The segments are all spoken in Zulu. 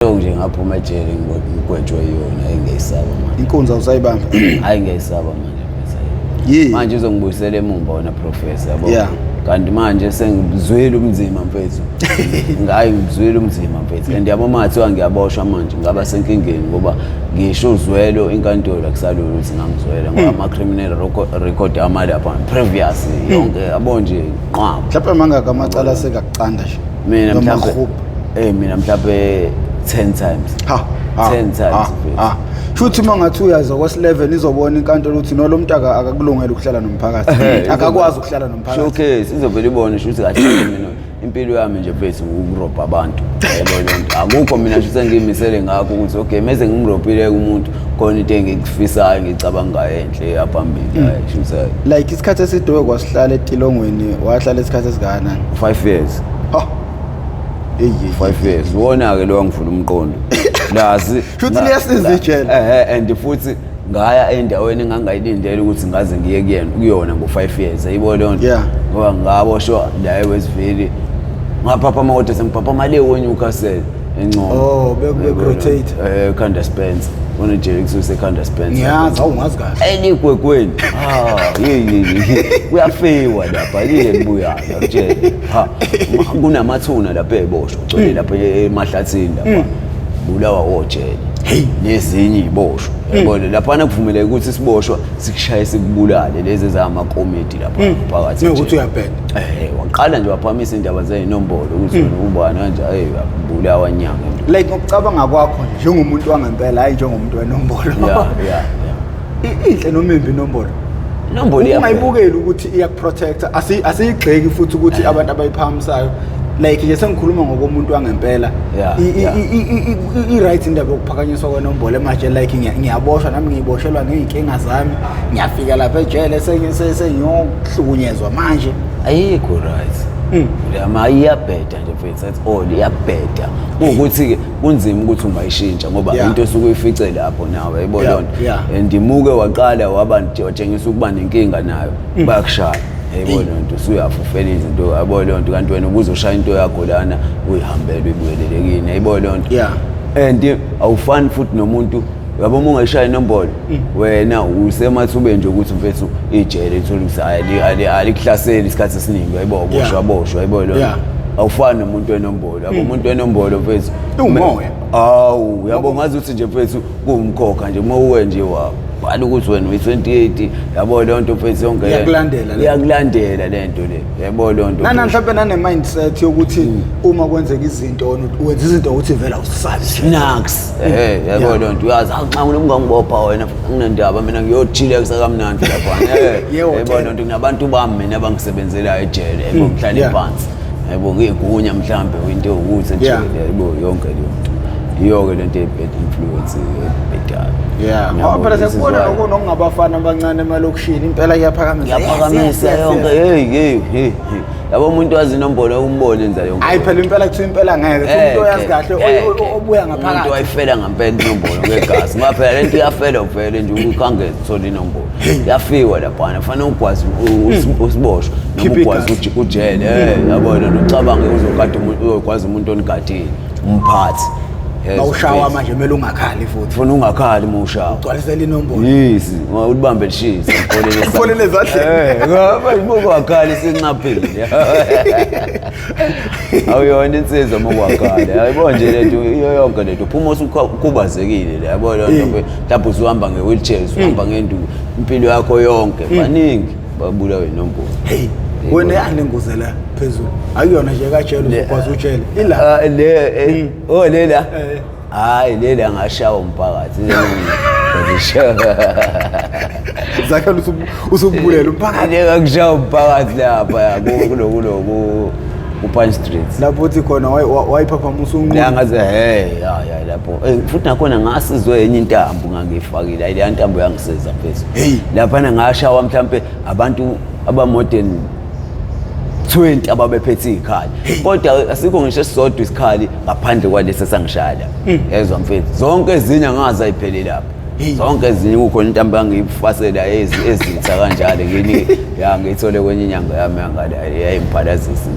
Nje ngaphuma ejele ngigwetshwe yona engiyisaba manje. Inkunzi awusayibamba? Hayi ngiyisaba manje mfethu. Manje uzongibuyisela emuva wona professor yabo. Kanti manje sengizwile umzima mfethu. Ngayi ngizwile umzima mfethu. And yabo mathiwa ngiyaboshwa manje ngaba senkingeni ngoba ngisho uzwelo inkantolo akusalula ukuthi ngangizwela ngoba ama criminal record amali apha previous yonke yabo nje qhwa. Mhlawumbe mangaka amacala sekakucanda nje. Mina mhlawumbe mina mhlawumbe 10 times. 10 times. Futhi mangathi uyaza kwesi11 izobona inkantolo ukuthi no lo muntu akakulungela ukuhlala nomphakathi. Akakwazi ukuhlala nomphakathi. Okay, sizovela ibone futhi kahle mina impilo yami nje mfethu ukurobha abantu. Akukho mina futhi sengimisele ngakho ukuthi okay mase ngimrobhile umuntu khona into engikufisayo ngicabanga enhle yaphambili hayi futhi like isikhathi esidowe kwasihlala etilongweni wahlala isikhathi esigana 5 years. 5 years wona ke lo ngifuna umqondo lazi futhi liyasiza ijele and futhi ngaya endaweni engangayilindele ukuthi ngaze ngiye kuyona ngo5 years ayibo lonto ngoba ngaboshwa la eWestville ngaphapha amahote sengiphapha mali eWeNewcastle eNcoma rotate Kanda Spence wona ejele kususe Kanda Spence ngiyazi awungazi kahle eligwegweni kuyafiwa lapha yile libuyana utshela kunamathuna lapha eboshwa ugcwele lapha emahlathini lapha bulawa ojele nezinye iboshwa yabona lapha nakuvumeleke ukuthi siboshwa sikushaye sikubulale lezi zama comedy lapha phakathi ukuthi uyabheda waqala nje waphamisa indaba zezinombolo ukuthi ubani kanje bulawa nyanga like ngokucabanga kwakho njengomuntu wangempela hayi njengomuntu wenombolo inhle noma imbi inombolo ungayibukeli ukuthi iyakuprotect asiyigxeki futhi ukuthi abantu abayiphamisayo like nje sengikhuluma ngokomuntu wangempela i-right indaba yokuphakanyiswa kwenombolo emanje like ngiyaboshwa nami ngiyiboshelwa ngeyinkinga zami ngiyafika lapha ejele sengiyohlukunyezwa manje ayikho right lama iyabheda nje mfethu that's all iyabheda ukuthi ke kunzima ukuthi ungayishintsha ngoba into esuke uyifice lapho nawe yayibona lonto andimuke waqala watshengisa ukuba nenkinga nayo bayakushaya yayibona lonto usuyafufela izinto yayibona lonto kanti wena ukuzoshaya into yakho lana uyihambele uyibuyelelekini yayibona lonto and awufani futhi nomuntu yabo ungayishaya inombolo wena usemathube nje ukuthi mfethu ijele ithola ukuthi alikuhlaseli isikhathi esiningi yayiboshwa yayibona lonto awufani nomuntu wenombolo yabo umuntu wenombolo mfethu umoya yabo ngazi ukuthi nje mfethu kumkhokha nje uma uwe nje bhala ukuthi wena uyi28 yabo lonto mfethu yonke iyakulandela lento le yabo lonto mhlawumbe nane mindset yokuthi uma kwenzeka izinto wenza izinto ukuthi vela usabi snacks yabo lonto uyazi xa ungangibopha wena nginendaba mina ngiyochila kusakamnandi lapha yabo lonto kunabantu bami mina abangisebenzelayo ejele yabo ngihlala phansi yabo ngigunya mhlambe into ukuthi nje yabo yonke lento iyo-ke lento bad influence ebhedayo phela sekubona nokungabafana abancane emalokishini impela iyaphakamisa yonke yabo umuntu wazi inombolo umbone enza yonke hayi phela impela kuthi impela ngeke umuntu oyazi kahle obuya ngaphakathi umuntu wayifela ngempela inombolo ngegazi ngoba phela lento iyafela vele nje ukhange uthola inombolo yafiwa lapha kufanele ukwazi usiboshwe noma ukwazi ujele yabona ucabange uzokwazi umuntu onigadile umphathi mawushawa manje kumele ungakhali futhi ufuna ungakhali mawushawa ugcwalisela inombolo yes ulibambe lishisa ufolele ezandleni ngoba ibuko wakhali sinqaphile awuyona insizwa mokwakhala ayibona nje lento iyo yonke lento phuma usukhubazekile yabona lonto lapho usuhamba ngewheelchair usuhamba ngenduku impilo yakho yonke baningi babulawe inombolo wena yanenguze la phezulu akuyona nje kajele ukwazi ujele ila lela hayi lela ngashawa umphakathi zakhe usubulela umphakathi ngakushawa umphakathi lapha kuloku uPine Street lapho uthi khona wayiphaphamisa unqulu yangaze lapho futhi nakhona ngasizwe enye intambo ngangifakile ayi le ntambo yangisiza phezulu lapha ngashawa mhlambe abantu abamodern 20 ababephethe ikhali kodwa asikho ngisho sisodwa isikhali ngaphandle kwalesi sangishala yezwa mfethu zonke ezinye ngaza iphele lapha zonke ezinye kukhona intambo yangifasela ezitha kanjalo ngini ngithole kwenye inyanga yami yangala yayimphalaziza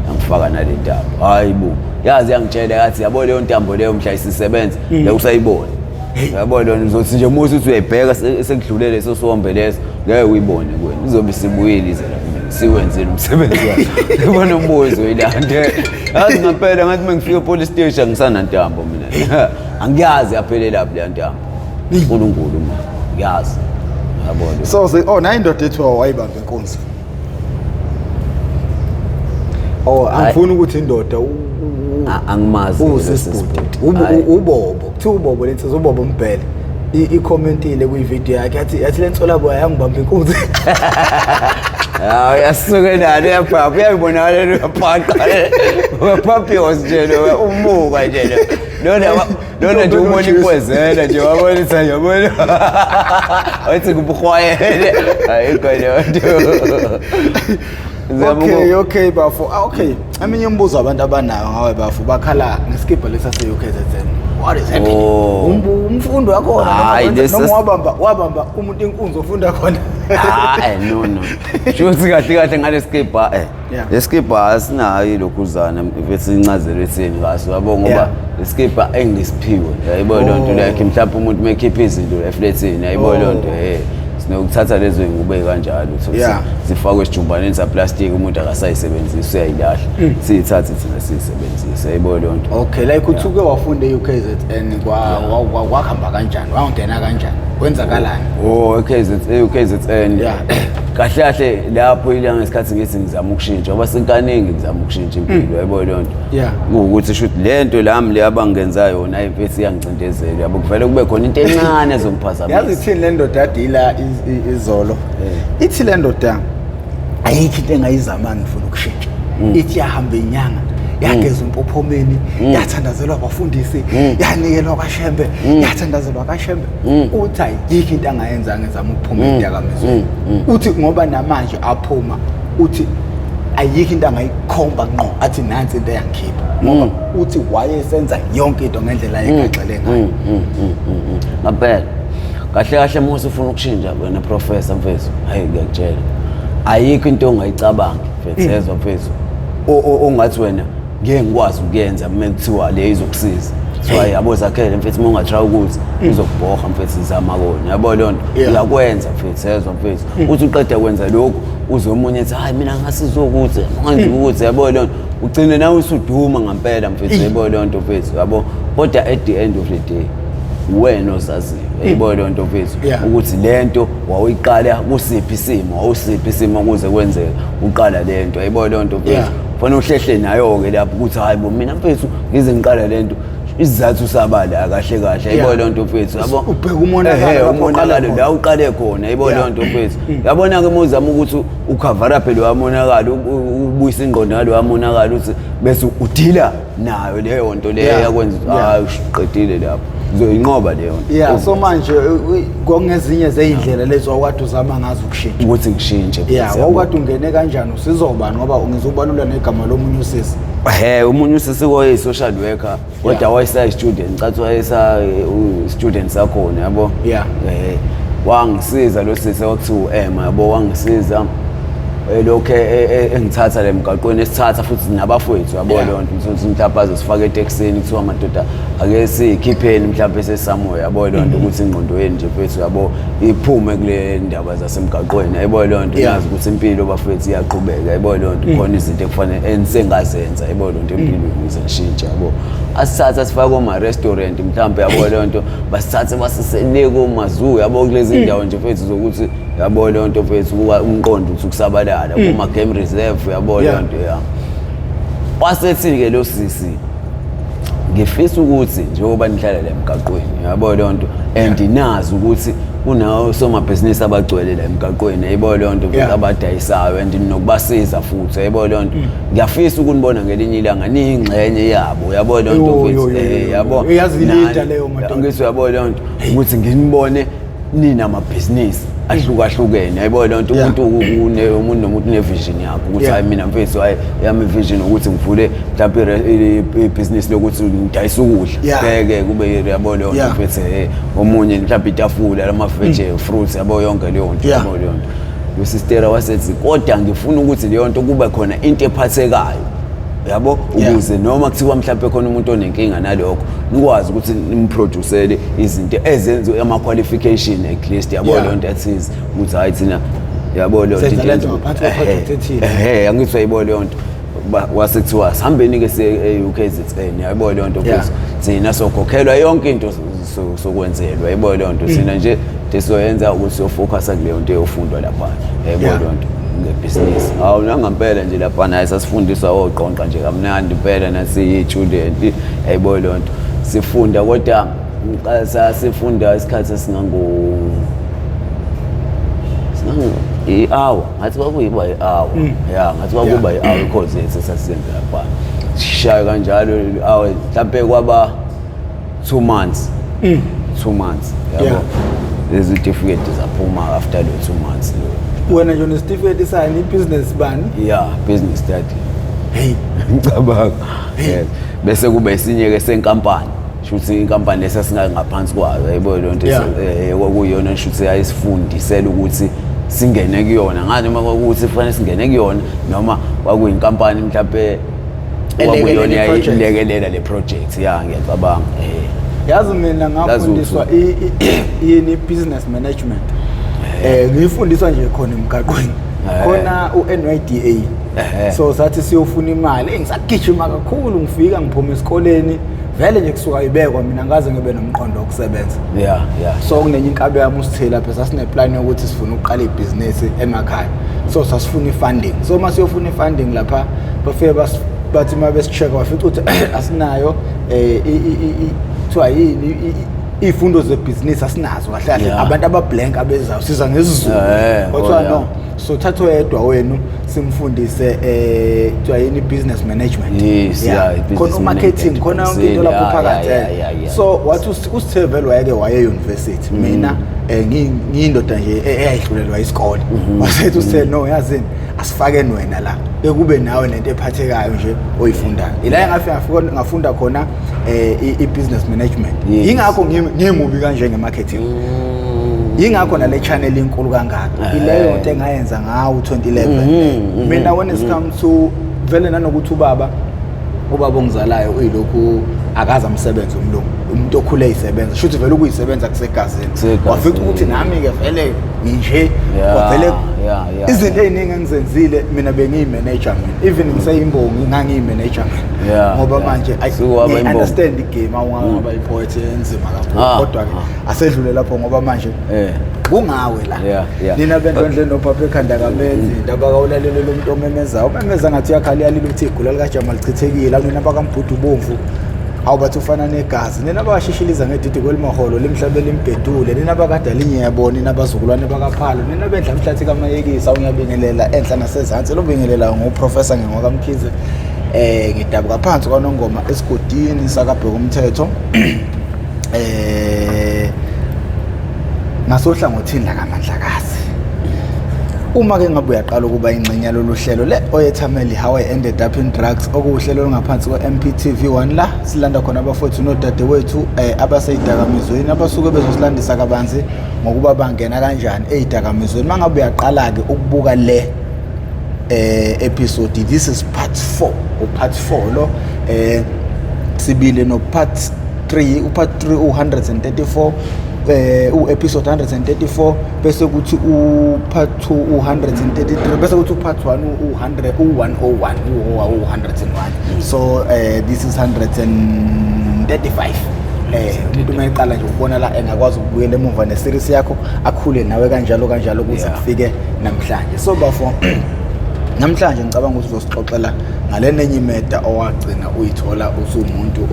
yangifaka nale ntambo hayibo yazi yangitshela yathi yabo leyo ntambo leyo mhla isisebenza la usayibona yabo leyo nizothi nje musi uthi uyayibheka sekudlulele leso sombe leso ngeke uyibone kuwena izobe sibuyile ize la siwenzile umsebenzi wakhe ubona umbuzo yilande yazi ngaphela ngathi mengifika police station ngisana ntambo mina angiyazi yaphelela lapha le ntambo uNkulunkulu ma yazi yabo so nayo indoda ethiwa wayibamba inkunzi angifuni ukuthi indoda angimazi ubobo kuthiwa ubobo lensiza ubobo Mbhele i-commentile kwi-video yakhe yathi lensolabo ayangibamba inkunzi yasuke nalo yapapa uyayibonakala yaphaqa papios nje lo umuka nje lona nje umuntu ikwezela nje wabonisa yabona wathi kubukhwayele ayikho leyo Okay bafo okay eminye imibuzo abantu abanayo ngawe bafo bakhala ngesikibha lesase UKZN what is happening umfundo wakho noma wabamba umuntu inkunzi ofunda khona no shothi kahle ngale skipper leskipper asinayo lokhuzana bese incazelo ethini kaso yabo ngoba leskipper engisiphiwe yayibona lonto like mhlawumbe umuntu mekhipha izinto efletini yayibona lonto sinokuthatha lezo ngube kanjalo zifakwe esijumbaneni sa plastic umuntu akasayisebenzisa uyayilahla siyithathe thina siyisebenzise yayibona lonto okay like uthuke wafunda eUKZN kwakhamba kanjani wangena kanjani kwenzakalani UKZN kahle lapho ilanga ngesikhathi ngithi ngizama ukushintsha ngoba senkaningi ngizama ukushintsha impilo yayibona lonto ukuthi shoot lento lami le abangenzayo yona ayimfethi yangincindezela yabo kuvele kube khona into encane ezomphazamisa yazi ithini le ndoda adila izolo ithi le ndoda ayikho into engayizama ngifuna ukushintsha ithi yahamba inyanga yageza umpophomeni yathandazelwa abafundisi yanikelwa kwaShembe yathandazelwa kwaShembe uthi ayikho into angayenza ngezama ukuphuma endakamizweni uthi ngoba namanje aphuma uthi ayikho into angayikhomba ngqo athi nansi into yangikhipha ngoba uthi wayesenza yonke into ngendlela ayekagxele ngayo ngaphela kahle musu ufuna ukushintsha wena professor mfethu hayi ngiyakutshela ayikho into ongayicabanga mfethu mfethu ongathi wena ngeke ngikwazi ukuyenza mekuthiwa le izokusiza so yabo zakhele mfethu mongatry ukuthi uzokubhoga mfethu izama kona yabo lonto uyakwenza mfethu mfethu uthi uqeda kwenza lokho uzomunye ethi hayi mina ngasizokuthi manje ukuthi yabo lonto ugcine nawe usuduma ngempela mfethu yabo lonto mfethu yabo kodwa at the end of the day wena osaziyo yayibona lonto mfethu ukuthi lento wawuyiqala kusiphi isimo ukuze kwenzeke uqala lento yayibona lonto mfethu fana uhlehle nayo ke lapho ukuthi hayibo mina mfethu ngize ngiqala lento isizathu sabala kahle yayibona lonto mfethu yabo ubheka umonakalo la uqale khona yayibona lonto mfethu yabona ke mozama ukuthi ucover up lo wamonakalo ubuyisa ingqondo ngalo wamonakalo uthi bese udila nayo leyo nto leyo yakwenza hayi uqedile lapho zoyinqoba leyo so manje kongezinye zeindlela lezo awukade uzama ngazo ukushintsha ukuthi ngishintshe awukade ungene kanjani usizoba ngoba ungizobalula negama lomunye usisi umunye usisi koyi social worker kodwa wayesa student cathi wayesa student sakhona yabo wangisiza lo sisi wakuthiwa yabo wangisiza lokho engithatha le mgaqweni esithatha futhi nabafowethu yabo lonto ukuthi mhlawumbe azosifaka eTexini kuthiwa madoda ake sikhipheni mhlawumbe sesamoya yabo lonto ukuthi ingqondo yeni nje mfethu yabo iphume kule ndaba zasemgaqweni yabo lonto yazi ukuthi impilo bafethu iyaqhubeka yabo lonto khona izinto ekufanele ensengazenza yabo lonto empilweni ngisashintsha yabo asithatha sifaka oma restaurant mhlawumbe yabo lonto basithathe basiseleko maZulu yabo kulezi ndawo nje mfethu zokuthi yabo lonto mfethu umqondo uthi ukusabalala kuma game reserve yabo lonto wasethi ke lo sisi ngifisa ukuthi njengoba nihlala la emgaqweni yabo lonto and nazi ukuthi kunawo somabhizinisi abagcwele la emgaqweni yabo lonto abadayisayo and nokubasiza futhi yabo lonto ngiyafisa ukunibona ngelinye ilanga niyingxenye yabo yabo lonto futhi yabo iyazilida leyo madoda ngithi yabo lonto ukuthi nginibone nina amabhizinisi ahlukahlukene yayibona lonto umuntu nomuntu nevision yakho ukuthi hayi mina mfethu yami vision ukuthi ngivule mhlawumbe ibusiness lokuthi ngidayisa ukudla bheke kube yabona lonto mfethu omunye mhlawumbe itafula lama-veg fruits yabo yonke leyo nto yabo lonto lo sister wasethi kodwa ngifuna ukuthi leyo nto kube khona into ephathekayo yabo ukuze noma kuthiwa mhlawumbe khona umuntu onenkinga nalokho nikwazi ukuthi nimproducele izinto ezenziwe ama qualification at least yabo leyo nto ethize ukuthi hayi thina yabo leyo nto angithi ayibona leyo nto wasekuthiwa sihambeni ke se-UKZN yabo leyo nto futhi thina sokhokhelwa yonke into sokwenzelwa yabo leyo nto thina nje sizoyenza ukuthi siyofocusa kuleyo nto eyofundwa lapha yabo leyo nto ngebusiness. Awu nangempela nje lapha naye sasifundiswa oqonqa nje kamnandi impela nasi-student yabo leyo nto sifunda kodwa sasifunda isikhathi esingango i-hour ngathi kwakuyiba i-hour ngathi kwakuba i-hour because sasisenza lapha sishaya kanjalo i-hour mhlawumbe kwaba 2 months 2 months yabo lezi certificate zaphuma after lo 2 months lo wena nje unesitifiketi sani business bani business study ngicabanga yes bese kube esinye ke senkampani shuthi inkampani lesasingaphansi kwayo yabo le nto kwakuyona shuthi ayisifundisela ukuthi singene kuyona ngani uma ukuthi kufanele singene kuyona noma kwakuyinkampani mhlawumbe kwakuyona ilekelela le project ngiyacabanga yazi mina ngafundiswa yini business management ngifundiswa nje khona emgaqweni khona uNYDA so sathi siyofuna imali ngisagijima kakhulu ngifika ngiphuma esikoleni vele nje kusuka ibekwa mina ngaze ngibe nomqondo wokusebenza so kunenye inkabe yami usithela lapha sasine plan yokuthi sifuna ukuqala ibusiness emakhaya so sasifuna ifunding so masiyofuna ifunding lapha bafike bathi mabesicheck wafica ukuthi asinayo kuthiwa yini ifundo zebusiness asinazo kahle abantu abablank abezayo siza ngesizulu kodwa no so thatho yedwa wenu simfundise kuthiwa yini business management khona marketing khona yonke into lapho phakathi so wathi usithevele wayeke waye university mina ngiyindoda nje eyayihlulelwa isikole wasethi usithe no yazini asifake wena la ekube nawe lento ephathekayo nje oyifundayo ila engafika ngafunda khona i-business management yingakho ngimubi kanje ngemarketing yingakho nale channel inkulu kangaka ileyo nto engayenza ngawo 2011 mina when it comes to vele nanokuthi ubaba ongizalayo uyilokhu akaza umsebenzi umlungu umuntu okhule isebenza shuthi vele ukuyisebenza kusegazini wafika ukuthi nami ke vele nje vele izinto eziningi engizenzile mina bengiyi-manager mina even ngiseyimbongi ngangiyimanager mina ngoba manje I understand igame awungaba ipoet enzima kakhulu kodwa-ke asedlule lapho ngoba manje kungawe la nina bendondle nopapa ekhanda kamenzi indaba kawulalelele umuntu omemezayo umemeza ngathi uyakhala uyalile ukuthi igula likajama lichithekile nina bakambudu bomvu awubathi ufana negazi nina bashishiliza ngedidi kwelimaholo limhlabele imbedule nina bakadalinye yabona nina bazukulwane bakaphalo nina bendla mhlathi kamayekisa uyabingelela enhla nasezantsi lobingelela ngoprofessor ngengokamkhize ngidabuka phansi kwanongoma esigodini sakabheka umthetho ngasohlangothini la kaMandlakazi uma ke ngabe uyaqala ukuba ingxenye loluhlelo le oyethameli how I ended up in drugs okuhlelo olungaphansi Mp TV1 la silanda khona abafowethu nodadewethu abaseyidakamizweni abasuke bezosilandisa kabanzi ngokuba bangena kanjani eyidakamizweni mangabe uyaqala ke ukubuka le episode this is part 4 part 4 lo sibile no part 3 part 3 134 episode 134 bese kuthi part 2 133 bese kuthi part 1 101 so this is 135 umuntu mayiqala nje ukubona la engakwazi ukubuyela emuva neseries yakho akhule nawe kanjalo ukuthi kufike namhlanje so bafo namhlanje ngicabanga ukuthi uzosixoxela ngalenenye imeda owagcina uyithola usumuntu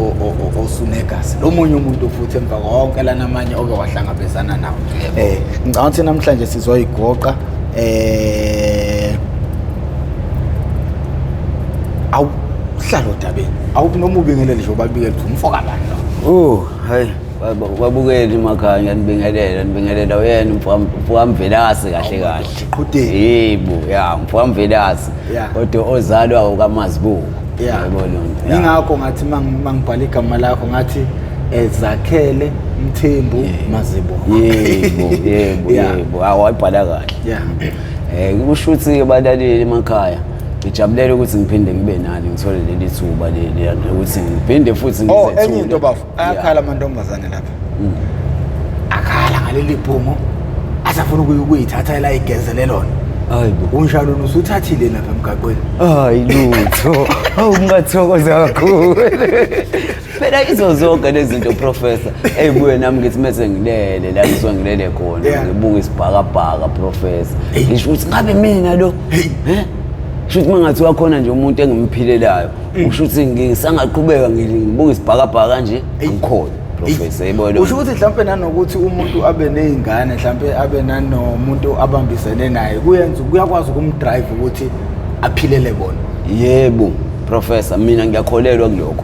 osunegazi lomunye umuntu futhi emva konke lana amanye oke wahlangabezana nawo ngicabanga ukuthi namhlanje sizoyigoqa awuhlalo dabeni awunobingelele nje obabikela ukuthi umfoka bani lo hayi babukeli emakhaya ngiyanibingelela wena mfowamvelasi kahle yebo mfowamvelasi kodwa ozalwa ukaMazibuko yabona ingakho ngathi mangibhala igama lakho ngathi Zakhele Mthembu Mazibuko yebo awayibhala kahle kusho ukuthi abalaleli emakhaya ngijabulele ukuthi ngiphinde ngibe nani ngithole leli thuba leli ukuthi ngiphinde futhi ngizethule. Enye into bafu ayakhala amantombazane lapha. Akhala ngaleli bhomo asafuna ukuyithatha la igezele lona. Hayibo. Unjalo usuthathile lapha emgaqweni. Hayi lutho. Ngathokoza kakhulu. Phela izo zonke lezi zinto professor eyibuye nami ngithi mase ngilele la ngizongilele khona ngibuka isibhakabhaka professor. Ngisho ukuthi ngabe mina lo Shuthi mangathi wakhona nje umuntu engimphilelayo. Usho ukuthi ngisangaqhubeka ngibuka isibhakabhaka kanje ngikhona professor yebo. Usho ukuthi mhlawumbe nanokuthi umuntu abe nezingane mhlawumbe abe nanomuntu abambisene naye kuyakwazi ukumdrive ukuthi aphilele bona. Yebo professor mina ngiyakholelwa kuloko.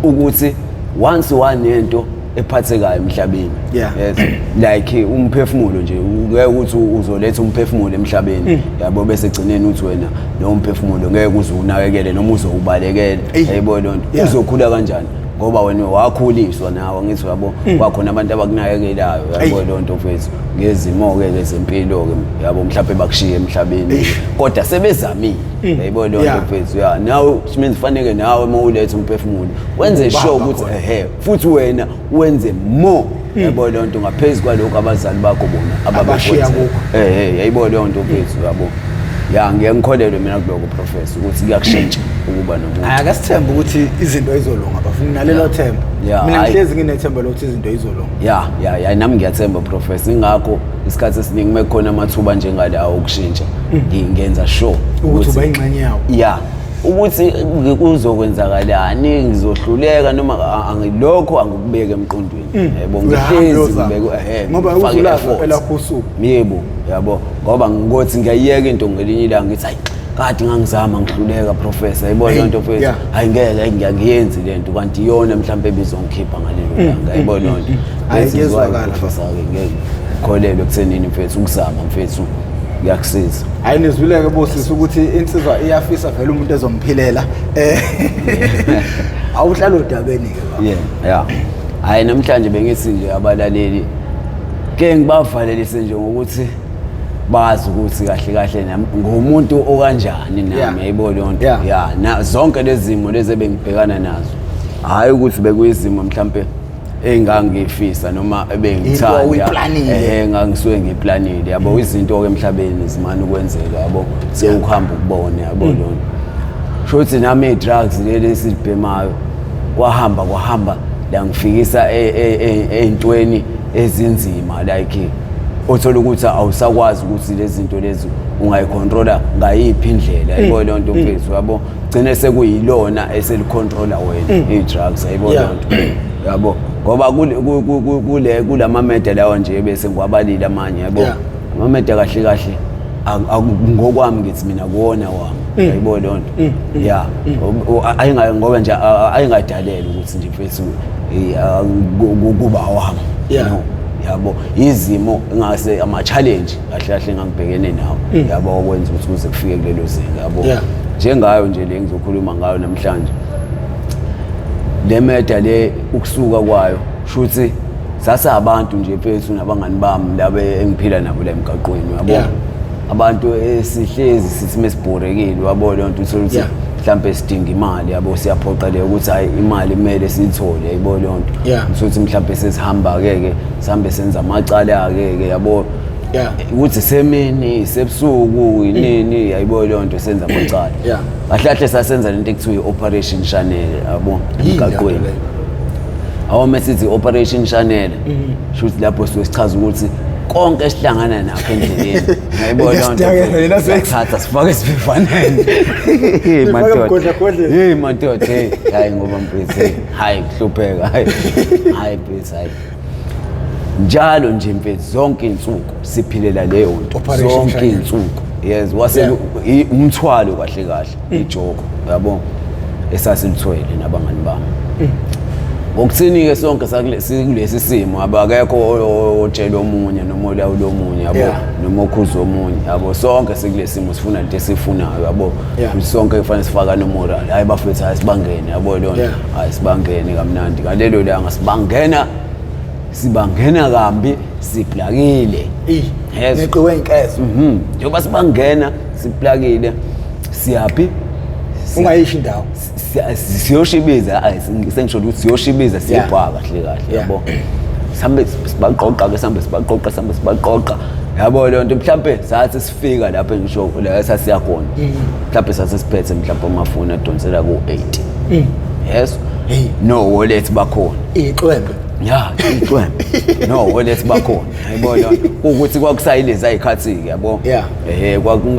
Ukuthi once wanento ephathekayo emhlabeni. Yes. Like umphefumulo nje ngeke ukuthi uzoletha umphefumulo emhlabeni. Yabo bese egcineni uthi wena lo umphefumulo ngeke uzunakekele noma uzowubalekela. Yebo lonto uzokhula kanjani? Ngoba wena wakhuliswa nawe ngithi yabo kwakhona abantu abakunakekelayo yabo lonto mfethu ngezimo ke lezempilo ke yabo mhlawumbe bakushiye emhlabeni kodwa sebezamile yabo lonto mfethu nawe means fanele nawe mawulethe umphefumulo wenze sure ukuthi futhi wena wenze more yabo lonto ngaphezulu kwalokho abazali bakho bona abashiya kukho yabo lonto mfethu yabo ngiyangikholelwe mina kuloko professor ukuthi kuyakushintsha ukuba nomuntu. Akasithemba ukuthi izinto ayizolunga bafuna nalelo themba. Mina ngihlezi nginethemba lokuthi izinto ayizolunga. Nami ngiyathemba professor ingakho isikhathi esiningi mekhona amathuba njengalawo okushintsha ngingenza sure ukuthi uba ingxenye yawo. Ukuthi kuzokwenzakalani ngizohluleka noma angilokho angikubeke emqondweni. Yebo ngihlezi ngibeke ngoba uzula phela kusuku. Yebo yabo ngoba ngokuthi ngiyayeka into ngelinye ilanga ngithi hayi kade ngangizama ngihluleka professor yebo lonto mfethu hayi ngeke ngiyenze lento kanti iyona mhlawumbe bizongikhipha ngalelo langa yebo lonto ayizwakala professor ngikholelwe ekuthenini mfethu ukuzama mfethu kuyakusiza. Hayi nizwileke bosisi ukuthi insizwa iyafisa vele umuntu ezomphilela awuhlala odabeni ke hayi namhlanje bengithi nje abalaleli ke ngibavalelise nje ngokuthi bazi ukuthi kahle kahle nami ngomuntu okanjani nami yayibona lonto na zonke lezi zimo lezi ebengibhekana nazo hayi ukuthi bekuyizimo mhlambe engangifisa noma ebengithanda ngangisuke ngiplanile yabo izinto ke emhlabeni zimana ukwenzeka yabo sekuhamba ukubona yabo lonto shothi nami i-drugs leli sibhemayo kwahamba la ngifikisa eintweni ezinzima like othola ukuthi awusakwazi ukuthi lezi zinto lezi ungayicontrola ngayiphi indlela yabo lonto mfethu yabo gcine sekuyilona eselicontrola wena i-drugs yabo lonto yabo ngoba kulamameda lawo nje bese ngwabalile amanye yabo amameda kahle kahle ngokwami ngithi mina kuona wami yabo lonto ngoba nje ayingadaleli ukuthi nje mfethu kuba wami yabo izimo ngase ama challenge kahle kahle ngangibhekene nawo yabo okwenza ukuthi kuze kufike kulelo zinga yabo njengayo nje le ngizokhuluma ngayo namhlanje le meda le ukusuka kwayo shuthi sasabantu nje mfethu nabangani bami laba engiphila nabo la emgaqweni yabo abantu esihlezi sithi mesibhorekile yabo lonto uthola ukuthi mhlambe sidinga imali yabo siyaphoqeleka ukuthi hayi imali kumele siyithole yabo lonto ukuthi mhlambe sesihamba ke sihambe senza amacala ke yabo ukuthi semini sebusuku inini yayibona lonto senza amacala kahle kahle sasenza lento ekuthiwa operation channel yabo emgaqweni awu mesithi operation channel shuthi lapho sichaza ukuthi konke esihlangana nakho endleleni ngiyibona lonto sithatha sifake sifanele madoda hayi ngoba mfethu hayi kuhlupheka hayi mfethu hayi njalo nje mfethu zonke insuku siphilela leyo nto zonke insuku wase umthwalo kahle kahle ijoko yabo esasilithwele nabangani bami ngokuthini ke sonke sikulesi simo abakekho otshela omunye noma olawula omunye yabo noma okhuza omunye yabo sonke sikulesi simo sifuna into esifunayo yabo sonke kufanele sifaka nomoral hayi bafethu asibangene yabo lonto asibangene kamnandi ngalelo langa sibangena kambi siplakile neqiwe inkezo njengoba sibangena siplakile siyaphi ungayisho indawo siyoshibiza sengisho ukuthi siyoshibiza siyabhaka kahle yabo sambe sibaqoqa ke sambe sibaqoqa yabo le nto mhlambe sathi sifika lapha ngisho la esasiya khona mhlambe sasesiphethe mhlambe amafoni adonsela ku8 yes no wallet bakhona iqwembe no wallet bakhona yabona ukuthi kwakusayilezi ayikhathi ke yabo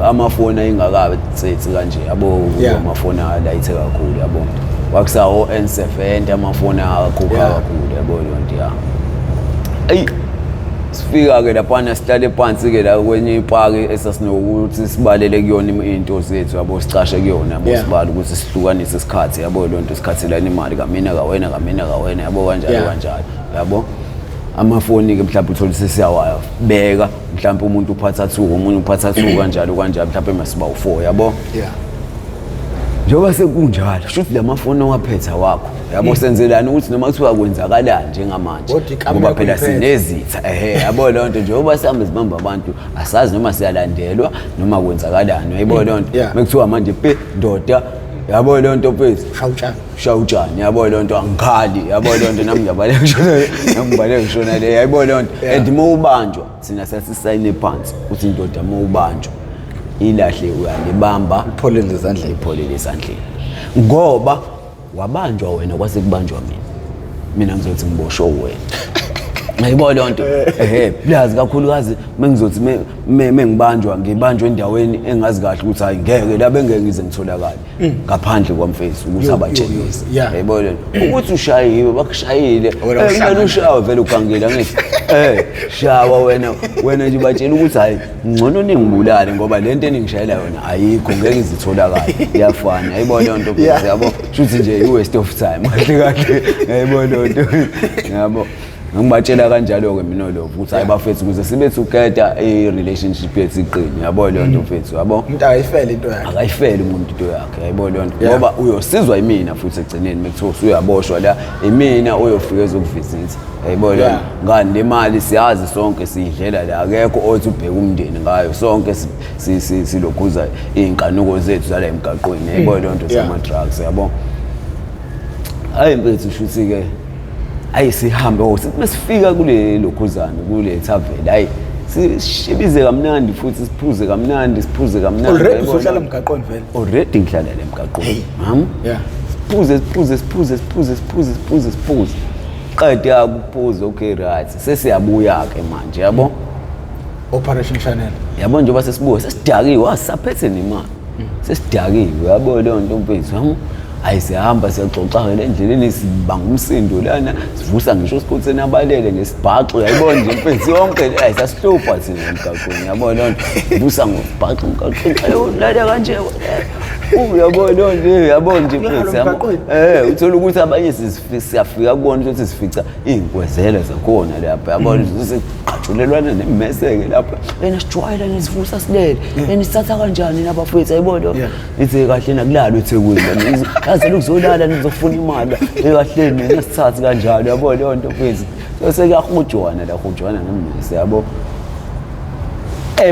amafoni ayingakabe tsithi kanje yabo amafoni alayithe kakhulu yabo kwakusawo N7 amafoni akakhupha kakhulu yabo lonto sifika ke lapha sihlale phansi ke la kwenye ipaki esasinokuthi sibalele kuyona into zethu yabo sicashe kuyona yabo sibala ukuthi sihlukanise isikhathi yabo lonto isikhathelana imali kamina kawena yabo kanjalo yabo amafoni ke mhlawumbe uthola sesiyawaya beka mhlawumbe umuntu uphatha 2 omunye uphatha 2 kanjalo mhlawumbe masiba u4 yabo njoba sekunjalo shuthi lamafoni owaphetha wakho yabo senzelana ukuthi noma kuthiwa kwenzakalani njengamanje ngoba phela sinezitha yabo lonto njengoba sihambe sibamba abantu asazi noma siyalandelwa noma kwenzakalani yabo lonto mekuthiwa manje ndoda yabo lonto mfethu shawutshani yabo lonto angikhali yabo lonto nami ngiyabaleka ngishona le yabo lonto and mawubanjwa sina sasisayine phansi uthi indoda mawubanjwa ilahle uyalibamba ipholele ezandleni ngoba wabanjwa wena kwase kubanjwa mina ngizothi ngiboshwe wena ngiyibona lonto plaza kakhulukazi mengizothi mengibanjwa endaweni engazi kahle ukuthi hayi ngeke la bengeke ngize ngitholakala ngaphandle kwamfesi ukuthi abajenisi ngiyibona ukuthi ushayiwe bakushayile kumele ushawe vele ugangela ngithi shawa wena nje batshela ukuthi hayi ngcono ningibulale ngoba lento eningishayela yona ayikho ngeke izitholakala iyafana ngiyibona lonto yabo futhi nje i-waste of time kahle ngiyibona lonto yabo ngibatshela kanjalo ke mina lo ukuthi hayi bafethu ukuze sibe together relationship yethu iqine yabo le nto mfethu yabo umuntu akayifele into yakhe akayifele umuntu into yakhe yabo le nto ngoba uyosizwa yimina futhi egcineni mekuthiwa uyaboshwa la imina uyofika ezokuvisit yabo le ngani le mali siyazi sonke siyidlela la akekho othi ubheka umndeni ngayo sonke silokhuza inkanuko zethu zala emgaqweni yabo le nto sama drugs yabo hayi mfethu shuthi ke ayi sihambe mesifika kule lokhuzana kule tavern hayi sishibize kamnandi futhi siphuze kamnandi already sohlala emgaqweni vele already ngihlala la emgaqweni siphuze qede akuphuza okay right sesiyabuya ke manje yabo operation channel yabo njengoba sesibuya sesidakiwe asaphethe nemali sesidakiwe yabo leyo nto mfethu ayisihamba siyaxoxa endleleni sibanga umsindo lana sivusa ngisho Owuskhotheni abalele ngesibhaxo yayibona nje mfethu yonke ayisasihlupha thina emgaqweni yabona lonto vusa ngosibhaxo emgaqweni ayolala kanje uyabona lonto yabona nje mfethu uthola ukuthi abanye siyafika kubona ukuthi sifica ingwezela zakhona lapha yabona siqhatshulelwana nemeseke lapha wena sijwayela nesivusa silele wena sithatha kanjani nabafethu ayibona ithi kahle nakulala eThekwini yazi lokuzolala nizofuna imali ekahleni nesithatha kanjalo yabo leyo nto mfethu sekuyahujwana la hujwana nemisi yabo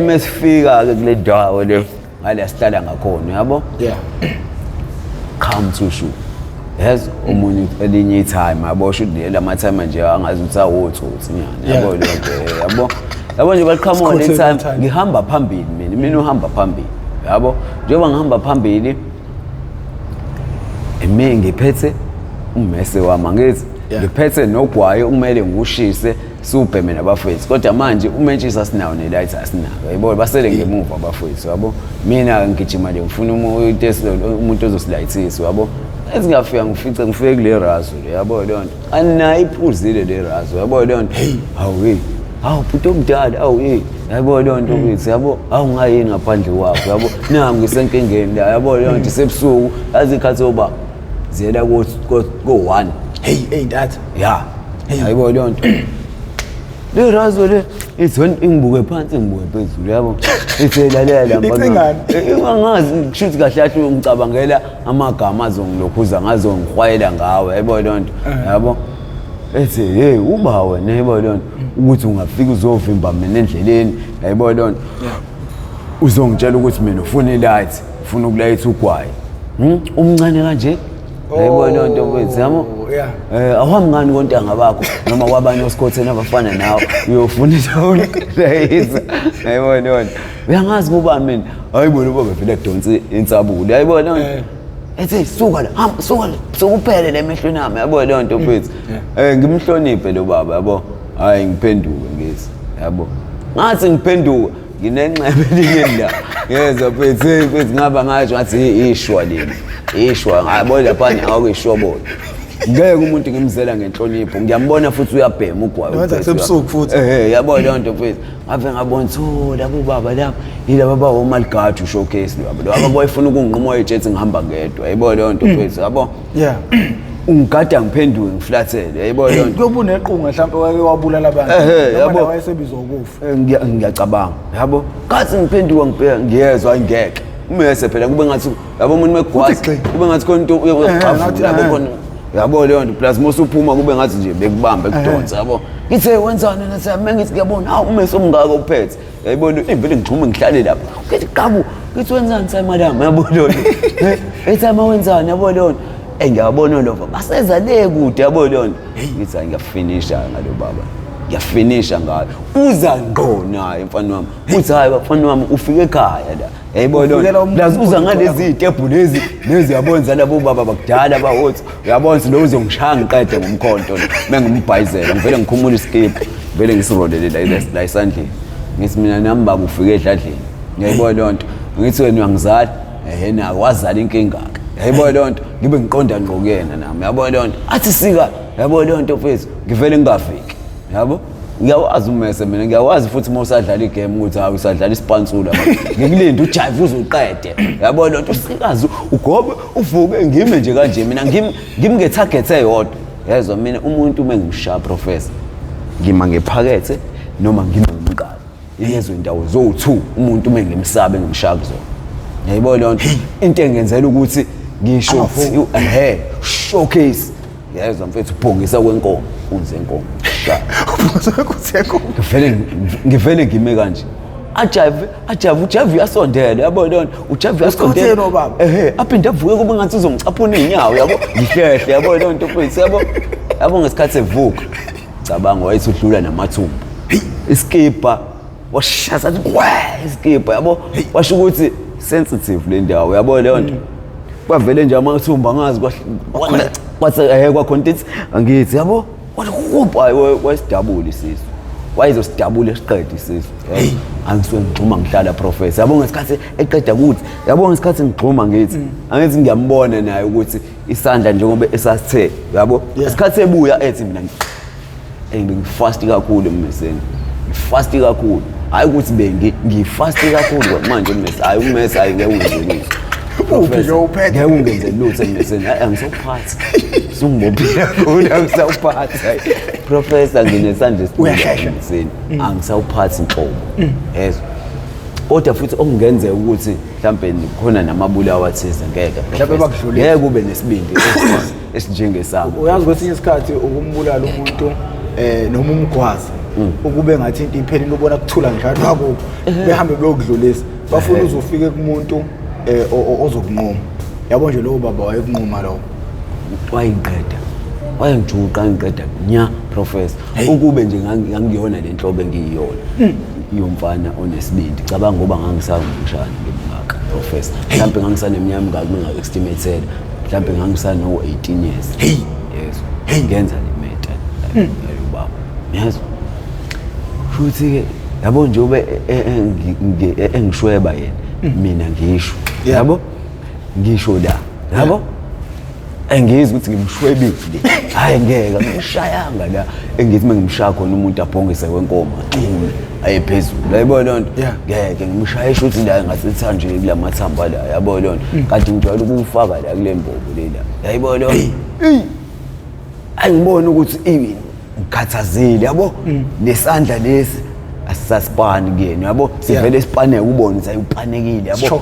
mesifika ke kule ndawo le ngale sihlala ngakhona yabo come to shoot yes umuntu elinye time yabo shoot le lama time nje angazi ukuthi awotsotsi nyana yabo le nto yabo nje welcome on the time ngihamba phambili mina uhamba phambili yabo njengoba ngihamba phambili emi ngiphethe ummese wami ngithi ngiphethe nogwayo kumele ngushise subheme nabafethu kodwa manje umentshisa sinawo nelight asinayo yabo basele ngemuva abafethu yabo mina ngigijima nje ngifuna umuntu ozosilayithisa yabo ezingafika ngifike kule razo yabo le nto anayi iphuzile le razo yabo le nto hawu puto Omdala yabo le nto mfethu yabo awungayini ngaphandle kwakho yabo nami ngisenkengeni la yabo le nto sebusuku azikhathi oba ziyela ko1 hey that hayibo le nto le razo le izona ingibuke phansi ngibuke phezulu yabo ithelalela icingani ingazi kushuthi kahle kahle ngicabangela amagama azongilokhuza ngazongihwayela ngawe hayibo le nto yabo ethi uba wena hayibo le nto ukuthi ungafika uzovimba mina endleleni hayibo le nto uzongitshela ukuthi mina ufuna ilight ufuna ukulayitha ugwayi umncane kanje yayibona lonto mfethu yabo awuhambi ngani kontanga bakho noma kwabanye Owuskhotheni abafana nawe uyofundisa ukulayitha yayibona lonto uyangazi kubani mina hayibona ubaba vele adonsa insabulo yayibona lonto ethi suka la hamba suka sokuphele lemehlweni nami yabo lonto mfethu ngimhloniphe lo baba yabo hayi ngiphenduke ngezi yabo ngathi ngiphenduka nginenxeba elinye la yezwa mfethu ngaba ngasho ngathi ishwa leli ishwa ngabona lapha awukishwa bona ngeke umuntu ngimzela ngenhlonipho ngiyambona futhi uyabhema ugwayi wenza sebusuku futhi yabo lonto mfethu ngave ngabona labo baba lapha yilabo bawomaligadu showcase labo boyifuna ukunginquma ejethi ngihamba ngedwa yabo lonto mfethu yabo ungigada ngiphenduke ngiflathele yayibona lonto kuyobuna equnga mhlawumbe wake wabulala abantu noma wayesebizwa ukufa ngiyacabanga yabo kathi ngiphenduka ngibheka ngiyezwa ngeke umese phela kube ngathi yabo umuntu megwazi kube ngathi khona into uyaxafu yabo khona yabo lonto plus mosuphuma kube ngathi nje bekubamba ekudonsa yabo ngithe wenzani nathi ngithi ngiyabona hawu umese omngaka uphethe yayibona impela ngixhuma ngihlale lapha ngithi qabu ngithi wenzani say madam yabo lonto ethi wenzani yabo lonto ngiyabona lo baseza le kude yabo lonto ngithi ngiyafinisha ngalo baba ngiyafinisha ngayo uza ngqo naye mfana wami uthi hayi bafana wami ufike ekhaya la yayibona lazi uza ngalezi itebhu lezi yabonza labo baba bakudala bawothi uyabona lo uzongishaya ngiqede ngomkhonto mengimubhayizela ngivele ngikhumula iskip vele ngisirolele la isandleni ngithi mina nami baba ufike edladleni yayibona lonto ngithi wena uyangizala na wazala inkinga yayibona lonto ngibe ngiqonda ngqo kuyena nami yabona lonto athi sika yabona lonto mfethu ngivele ngingafiki yabo ngiyawazi umese mina ngiyawazi futhi uma usadlala igame ukuthi hayi usadlala isipansula ngikulinda ujive uzoqede yabona lonto usikazi ugobe uvuke ngime nje kanje mina ngimnge target eyodwa yezwa mina umuntu mengimshaya professor ngima ngephakethe noma ngimqala yezwe indawo zo2 umuntu mengimsabe ngimshaya kuzona yayibona lonto into engenzela ukuthi ngisho showcase yezwa mfethu uphongisa kwenkomo unze inkomo ngivele ngime kanje ajive uyasondela yabo lonto ujive uyasondela aphinde avuke kube ngathi uzongicaphuna inyawo yabo ngihlehle yabo lonto mfethu yabo ngesikhathi evuka cabanga wayethi udlula namathumbu iskipa washasa iskipa yabo washo ukuthi sensitive le ndawo yabo lonto kwavele nje amathumbu angazi kwa content angithi yabo wayesidabula isisu wayezosidabula esiqede isisu angisuke ngixhuma ngihlala professor yabo ngesikhathi eqeda ukuthi yabo ngesikhathi ngixhuma ngithi angithi ngiyambona naye ukuthi isandla njengoba esasithe yabo isikhathi ebuya ethi mina ngifast kakhulu emeseni ngifast kakhulu hayi ukuthi ngifast kakhulu manje umese hayi umese ayike ungenzelise ngeke ungenze lutho emeseni angisawuphathi sungibophila kakhulu angisawuphathi professor nginesandla esiqinile angisawuphathi inhlobo yezwa kodwa futhi okungenzeka ukuthi mhlambe khona namabulawa athize ngeke mhlambe bakudlulile ngeke kube nesibindi esinjengesami uyazi kwesinye isikhathi ukumbulala umuntu noma umgwazi ukube ngathi into iphelile ubona kuthula njalo kwakho behambe beyokudlulisa bafuna uzofika kumuntu ozokunqoma yabo nje lo baba wayekunqoma lo wayinqeda wayengijuqa ngiqeda nya professor ukube nje ngangiyona lenhlobo engiyiyona yomfana onesibindi cabanga ngoba ngangisangumshana ngeminyaka professor mhlambe ngangisaneminyaka mingaki menga estimated mhlambe ngangisana no18 years yes ngenza le meta ubaba yes futhi ke yabo nje ube engishweba yena mina ngisho yabo ngisho la yabo engizwe ukuthi ngimshwebile hayi ngeke ngishayanga la engithi mengimshaya khona umuntu abhongise kwenkomo ayephezulu yayibona lonto ngeke ngimshayisha ukuthi la ngasethi nje kulamathamba la yabona lonto kanti ngijwayele ukufaka la kule mbobo lela yayibona lonto ayibona ukuthi ngikhathazile yabo nesandla lesi asisasipani kuyena yabo sivele sipane ubone ukuthi ayupanekile yabo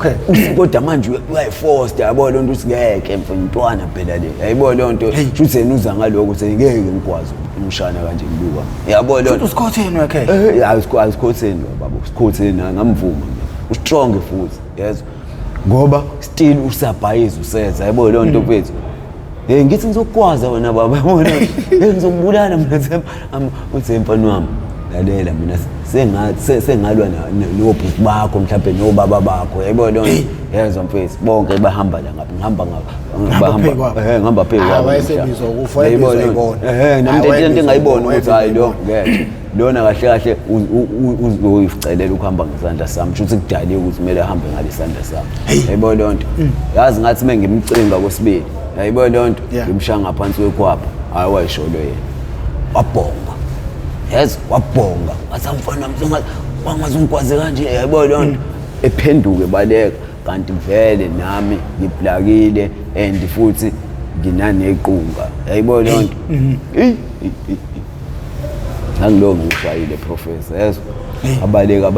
kodwa manje uyayiforce yabo lonto usingeke mfowetwana phela le yayibona lonto futhi yena uza ngaloko ukuthi ngeke ngikwazi umshana kanje ngibuka yabo lonto Owuskhotheni wakhe Owuskhotheni baba Owuskhotheni ngamvuma ustrong futhi yezwa ngoba still usabhayiza usenza yabo leyo nto mfethu ngithi ngizokwaza wena baba yabona ngizokubulala mina uthi mfana wami lalela mina sengalwa nobhuti bakho mhlawumbe nobaba bakho yabo leyo yezwa mfethu bonke bahamba la ngapha ngihamba phezulu awayesebizwa ukufa ebizwa nami into engayibona ukuthi hayi lo ngeke lona kahle kahle uzoyificelela ukuhamba ngesandla sami kusho ukuthi kudaliwe ukuthi kumele ahambe ngalesandla sami yayibona leyo nto yazi ngathi mengimcinga kwesibili yayibona leyo nto ngimshaya ngaphansi kwekhwapha hayi wayesho lo yena wabhonga yes wabhonga asamfana mzonga wangazungikwaze kanje yayibona leyo nto ephenduke baleka kanti vele nami ngiblakile and futhi nginanequnga yayibona leyo nto ngilo ngishayile professor yezwa abaleka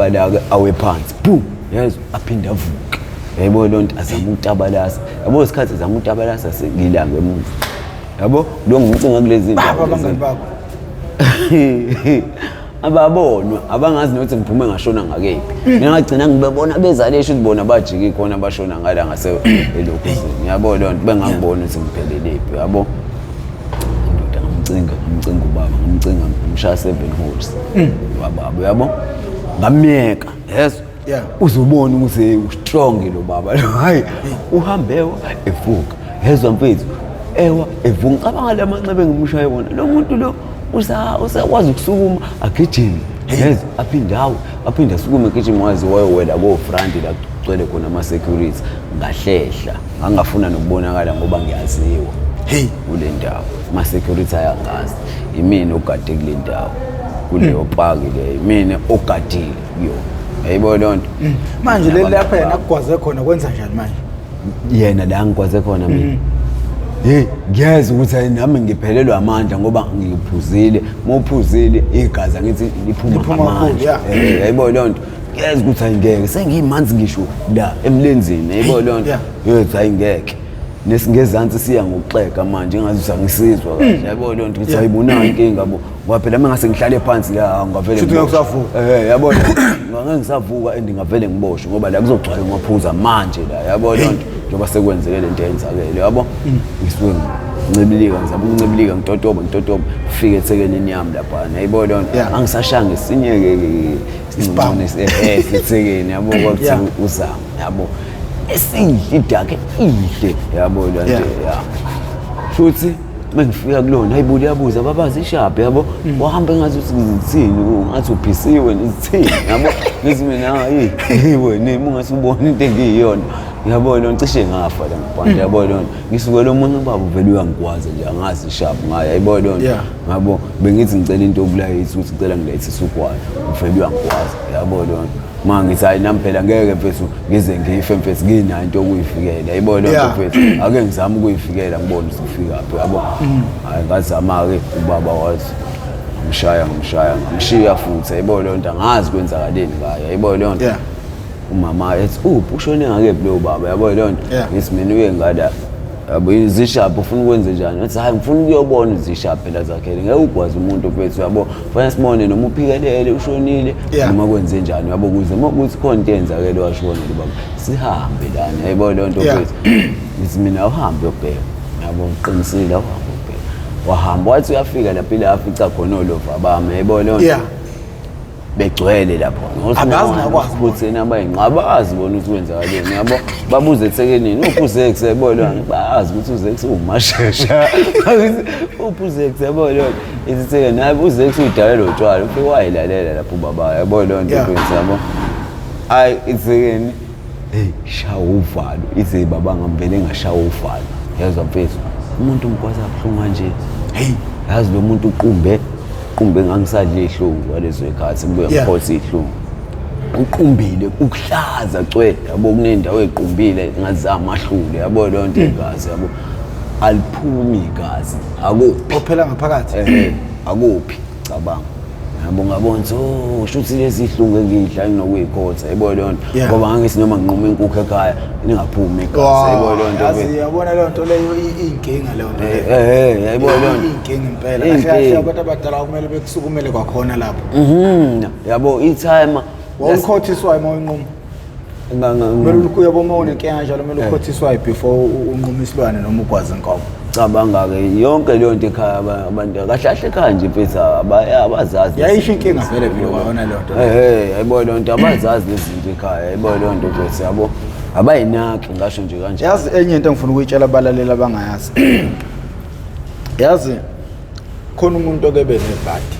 awe phansi boom yezwa aphinda avuke yayibona leyo nto azama ukutabalasa yabo isikhathi azama ukutabalasa sengilanga emuva yabo lo ngumcinga kulezi zinto ababonwa abangazi nokuthi ngiphume ngashona ngakephi ngingagcina ngibebona bezalesho ukubona bajiki khona bashona ngala ngase elokhuzini yabo leyo nto bengangibona ukuthi ngiphelelepi yabo ngimcinga ubaba ngimcinga ngimshaya 7 holes wababa yabo ngamyeka yes uzobona ukuthi ustrong lo baba hayi uhambewa evuka yezwa mfethu ewa evuka cabanga lamanxebe ngimshaya bona lo muntu lo usakwazi ukusukuma agijime yes aphinda sukume agijime wazi wayowela ko front la kucwele khona ama security ngahlehla ngangafuna nokubonakala ngoba ngiyaziwa kule ndawo ama security ayangazi imini ogade kule ndawo kuleyo park le imini ogadile yo yayibona lonto manje le lapha yena akugwaze khona kwenza njani manje yena la ngikwaze khona mina ngiyazi ukuthi nami ngiphelelwa amandla ngoba ngiphuzile mawuphuzile igazi ngithi liphuma amandla yayibona lonto ngiyazi ukuthi ayingeke sengiyimanzi ngisho la emlenzini yayibona lonto yothi ayingeke nesingezansi siya ngokuxeka manje engazi usangisizwa kahle yabona lonto ukuthi ayibonanga inkinga bo ngoba phela mangase ngihlale phansi la ngavele futhi ngikusavuka yabona ngeke ngisavuka endingavele ngiboshwe ngoba la kuzogcwala ngaphuza manje la yabona lonto njengoba sekwenzeke lento eyenzakele yabo ngisuke ngincibilika ngizama ukuncibilika ngitotoba kufike ethekenini yami lapha yayibona lonto angisashanga isinyeke isibhamu sithekeni yabo kwakuthi uzama yabo esihle idake ihle yabo lonto futhi mengifika kulona ayibuli yabuza babazi ishaphi yabo wahamba ngathi usizithini ngathi uphisiwe nizithini yabo ngithi mina hayi wena ungasubona into engiyiyona yabo lonto cishe ngafa la ngaphandle yabo lonto ngisuke lo muntu baba uvela uyangikwazi nje angazi ishaphi ngayo yabo lonto ngabo bengithi ngicela into okulayitha ukuthi ngicela ngilethise ukwazi uvela uyangikwazi yabo lonto mangithi hayi nami phela ngeke mfethu ngize ngife mfethu ngina into okuyifikela yayibona lonto mfethu ake ngizama ukuyifikela ngibone usifika apho yabo hayi ngazama ke ubaba wathi ngishiya futhi yayibona lonto angazi kwenzakaleni ngayo yayibona lonto umama ethi ushone ngakephi lo baba yabona lonto ngithi mina uye ngada yabo izishaphi ufuna ukwenza njani ngathi hayi ngifuna ukuyobona izishaphi phela zakhele ngeke ukwazi umuntu mfethu yabo fanele sibone noma uphikelele ushonile noma kwenze njani yabo kuze ukuthi khona into yenzakele washona lo baba sihambe lana yayibona lonto mfethu ngithi mina uhambe ubheka yabo uqinisile uhambe ubheka wahamba wathi uyafika lapha ila afica khona olova bami yayibona lonto begcwele lapho abazingakwazi ukuthi nabayinqabazi bona ukuthi kwenzakaleni yabo babuze ethekenini uphuze kusebona bayazi ukuthi uzex umashesha uphuze kusebona ithekeni hayi uzex uyidalela utshwala ufike wayilalela lapho baba yabona lonto mfethu yabo hayi ithekeni shawa uvalo ithi baba ngambele ngashaya uvalo yazwa mfethu umuntu ngikwazi abhlunga nje yazi lo muntu uqumbe ngangisadle ihlungu walezo ekhathi ngibuye ngiphosa ihlungu uqumbile ukuhlaza cwe yabo kunendawo equmbile ngazama amahlule yabo lonto igazi yabo aliphumi igazi akuphi ophela ngaphakathi akuphi cabanga yabo ngabona usho ukuthi lezi ihlungu engidla nginokuyikhotha yabo lonto ngoba ngangithi noma nginquma inkukhu ekhaya ningaphumi igazi yabo lonto yazi yabona lonto leyo inkinga lonto yabo lonto inkinga impela kahle abantu abadala kumele bekusukumele kwakhona lapho yabo itime wawukhothiswa ema winquma Kumele uyabona unenkinga kanjalo kumele ukhothiswe before unquma isilwane noma ugwaze inkomo. Cabanga ke yonke leyo nto ekhaya abantu kahle kahle ekhaya nje mfethu abazazi. Yayisho inkinga vele phela kwayona leyo nto. Yabo leyo nto abazazi lezinto ekhaya. Yabo leyo nto mfethu yabo abayinaki ngasho nje kanje. Yazi enye into engifuna ukuyitshela abalaleli abangayazi. Yazi khona umuntu okebe nebhadi.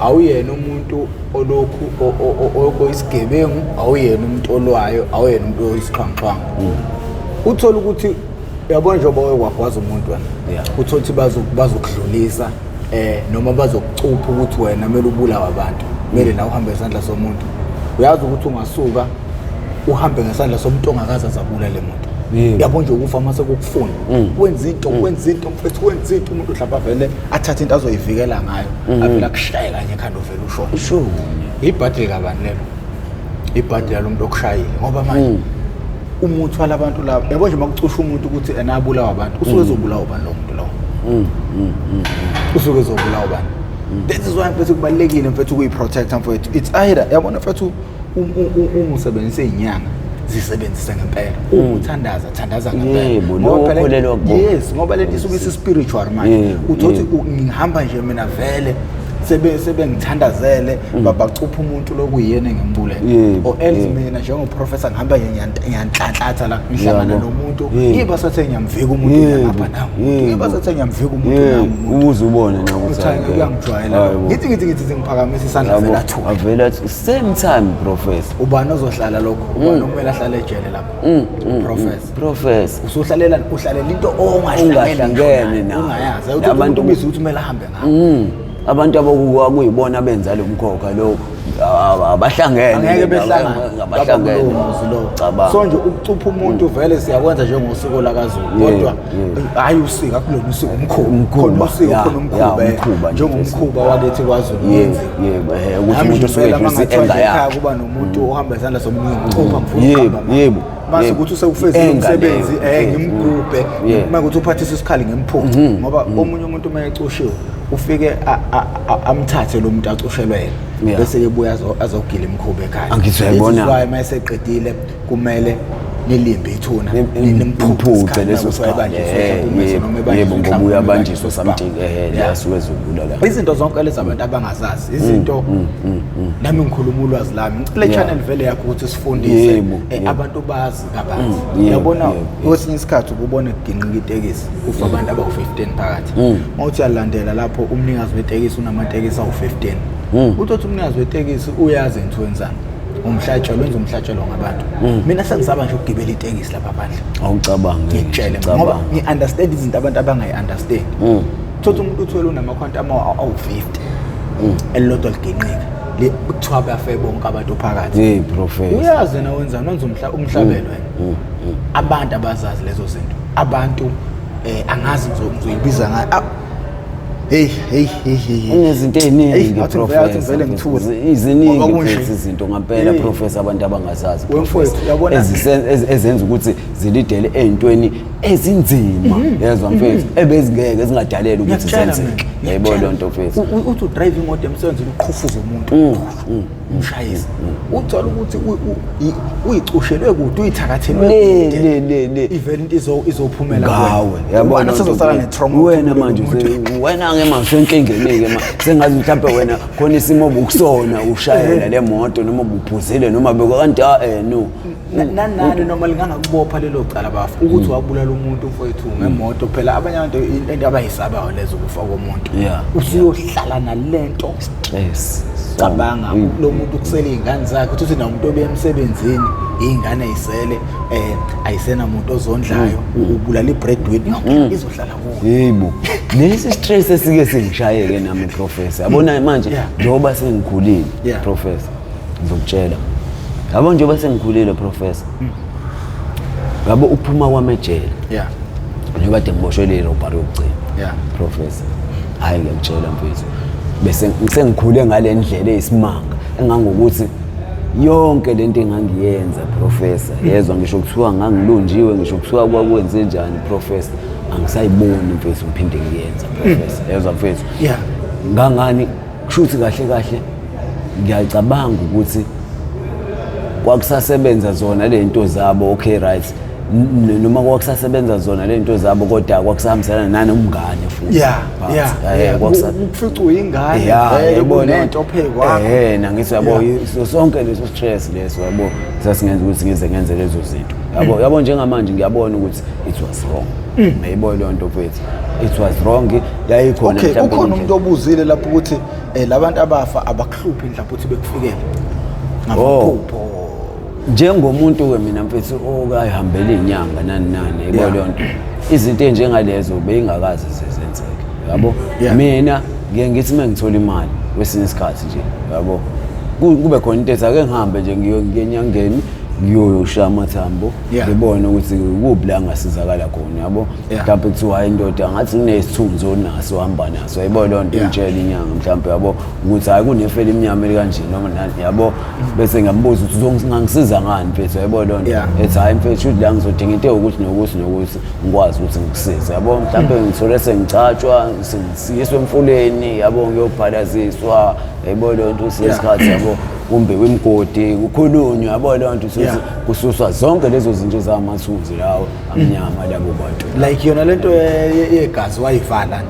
Awuyena umuntu olokhu oyisigebengu, awuyena umuntu olwayo, awuyena umuntu oyisiqhwanqhwanga. Uthola ukuthi yabona njengoba wegwagwaza umuntu wena. Uthola ukuthi bazokudlulisa noma bazokucupha ukuthi wena kumele ubulawe abantu. Kumele na uhambe ngesandla somuntu. Uyazi ukuthi ungasuka uhambe ngesandla somuntu ongakaza zabula le muntu. Yabona nje ukufa mase kokufuna. Wenza into mfethu wenza into umuntu hlapha vele athatha into azoyivikela ngayo. Avela kushaya kanye ekhanda ovela ushona. Sho. Ibhadle kabani lelo? Ibhadle lo muntu okushayile ngoba manje umuthi wala abantu laba yabo nje makucusha umuntu ukuthi enabulawa abantu usuke ezobulawa ubani lo muntu lo. Usuke ezobulawa ubani. That is why mfethu kubalekile mfethu ukuyiprotect mfethu. It's either yabona mfethu umusebenzise inyanga zisebenzise ngempela. Uthandaza ngempela. Yes, ngoba lento isuke spiritual manje. Uthi ngihamba nje mina vele sebe ngithandazele babacupha umuntu lokuyena ngembule o else mina njengoprofessor ngihamba ngiyanhlanhlatha la ngihlangana nomuntu yiba sathe ngiyamvika umuntu ngapha nawo yiba sathe ngiyamvika umuntu nawo ubuze ubone nakuthi uyangijwayela ngithi ngiphakamisa isandla vela thu avela same time professor ubani ozohlala lokho ubani okumele ahlale ejele lapho professor usuhlalela into ongahlangene nayo ungayazi abantu biza ukuthi kumele ahambe ngayo. Abantu abakuyibona benza lo mkhokha lo abahlangene angeke behlangana lo so nje ukucupha umuntu vele siyakwenza njengosiko lakaZulu kodwa hayi usika kulo usiko umkhuba khona umkhuba njengomkhuba wakithi kwaZulu yebo ukuthi umuntu usuke engaya kuba nomuntu ohamba isandla somunye ngicupha ngifuna yebo mase ukuthi usewufezile umsebenzi ngimgubhe makuthi uphathisa isikhali ngemphucu ngoba omunye umuntu mayecushiwe ufike amthathe lo muntu acushelwe yena bese kebuya azogila imkhuba ekhaya. Angizuyibona waye mayeseqedile kumele nilimbe ithuna nimphuphe leso sikhathi yebo ngoba uyabanjiswa something yasuke ezobulala. Izinto zonke lezi abantu abangazazi izinto nami ngikhuluma ulwazi lami ngicela channel vele yakho ukuthi sifundise abantu bazi kabanzi. Uyabona kwesinye isikhathi ukubona kuginqika itekisi ufa abantu abawu15 phakathi mawuthi yalandela lapho umnikazi wetekisi unamatekisi awu15 uthi umnikazi wetekisi uyazi into wenzani umhlatshelo wenza umhlatshelo ngabantu. Mina sengisaba nje ukugibela itekisi lapha phandle. Awucabangi ngitshele ngoba ngi-understand izinto abantu abangayi-understand. Thothi umuntu uthwele unama-quantum awu-50 elilodwa liginqika kuthiwa bafe bonke abantu phakathi. Professor uyazi na wenzani wenza umhlabelo wena. Abantu abazazi lezo zinto abantu angazi ngizoyibiza ngayo. Izinto eziningi professor iziningi izinto ngempela Hey. professor abantu abangazazi Wemfowethu, uyabona? ezenza ukuthi zilidele ezintweni ezinzima yezwa mfethu ebezingeke ezingadaleli ukuthi zenzeke yayibona lo nto mfethu uthi drive imoto emsebenzini uqhufuza umuntu umshayisi uthola ukuthi uyicushelwe kude uyithakathelwe le ivele into izophumela ngawe yabona sezosala netrauma wena manje wena ngeke manje enkingeni ke sengazi mhlawumbe wena khona isimo obukusona ushayela le moto noma ubuphuzile noma bekanti no nani noma lingangakubopha lelo cala bafu ukuthi wabulala umuntu mfowethu ngemoto phela abanye abantu into abayisabayo lezo kufa komuntu usuyohlala nalento stress cabanga lo muntu kusele izingane zakhe uthi na umuntu obuye emsebenzini izingane ayisele ayisena umuntu ozondlayo ubulala ibreadwinner izohlala kuwo yebo lesi stress esike singishayeke nami professor yabona manje njoba sengikhulile professor ngizokutshela yabo njoba sengikhulile professor yabo uphuma kwamejele njoba kade ngiboshwele irobhari yokugcina professor hayi ngiyakutshela mfethu bese ngisengikhule ngalendlela eyisimanga engangokuthi yonke lento engangiyenza professor yezwa ngisho kuthiwa ngangilunjiwe ngisho kuthiwa kwakwenze njani professor angisayiboni mfethu ngiphinde ngiyenza professor yezwa mfethu ngangani kushuthi kahle ngiyacabanga ukuthi kwakusasebenza zona lento zabo okay right noma kwakusasebenza zona lento zabo kodwa kwakusahambisana nanomngane futhi ukufica uyingane yayibona into ophekwa nangithi yabo sonke leso stress leso yabo sasingenza ukuthi ngenze lezo zinto yabo njengamanje ngiyabona ukuthi it was wrong mayibona lonto mfethu it was wrong yayikhona mhlawumbe ukhona umuntu obuzile lapho ukuthi labantu abafa abakuhluphi mhlawumbe ukuthi bekufikele ngamaphupho njengomuntu ke mina mfethu okayihambela inyanga nani yayibona lonto izinto enjengalezo beyingakazi zenzeke yabo mina ngeke ngithi mengithola imali kwesinye isikhathi nje yabo kube khona into ethi ake ngihambe nje ngiyenyangeni ngiyoshaya amathambo ngibone ukuthi kuphi la ngasizakala khona yabo mhlawumbe kuthiwa indoda ngathi kunesithunzi onaso hamba naso yayibona lonto ngitshela inyanga mhlawumbe yabo ukuthi hayi kunefela imnyama kanje noma nani yabo bese ngiyambuza ukuthi uzongisiza ngani mfethu yayibona lonto ethi hayi mfethu la ngizodinga into ukuthi nokuthi ngikwazi ukuthi ngikusize yabo mhlawumbe ngithole sengicatshwa siyiswe emfuleni yabo ngiyobhalaziswa yayibona lonto siyesikhathi yabo kumbe wemgodi kukhulunywa yabo lonto ukuthi kususwa zonke lezo zinto zamathunzi lawo amnyama labo bantu like yona lento yegazi wayivala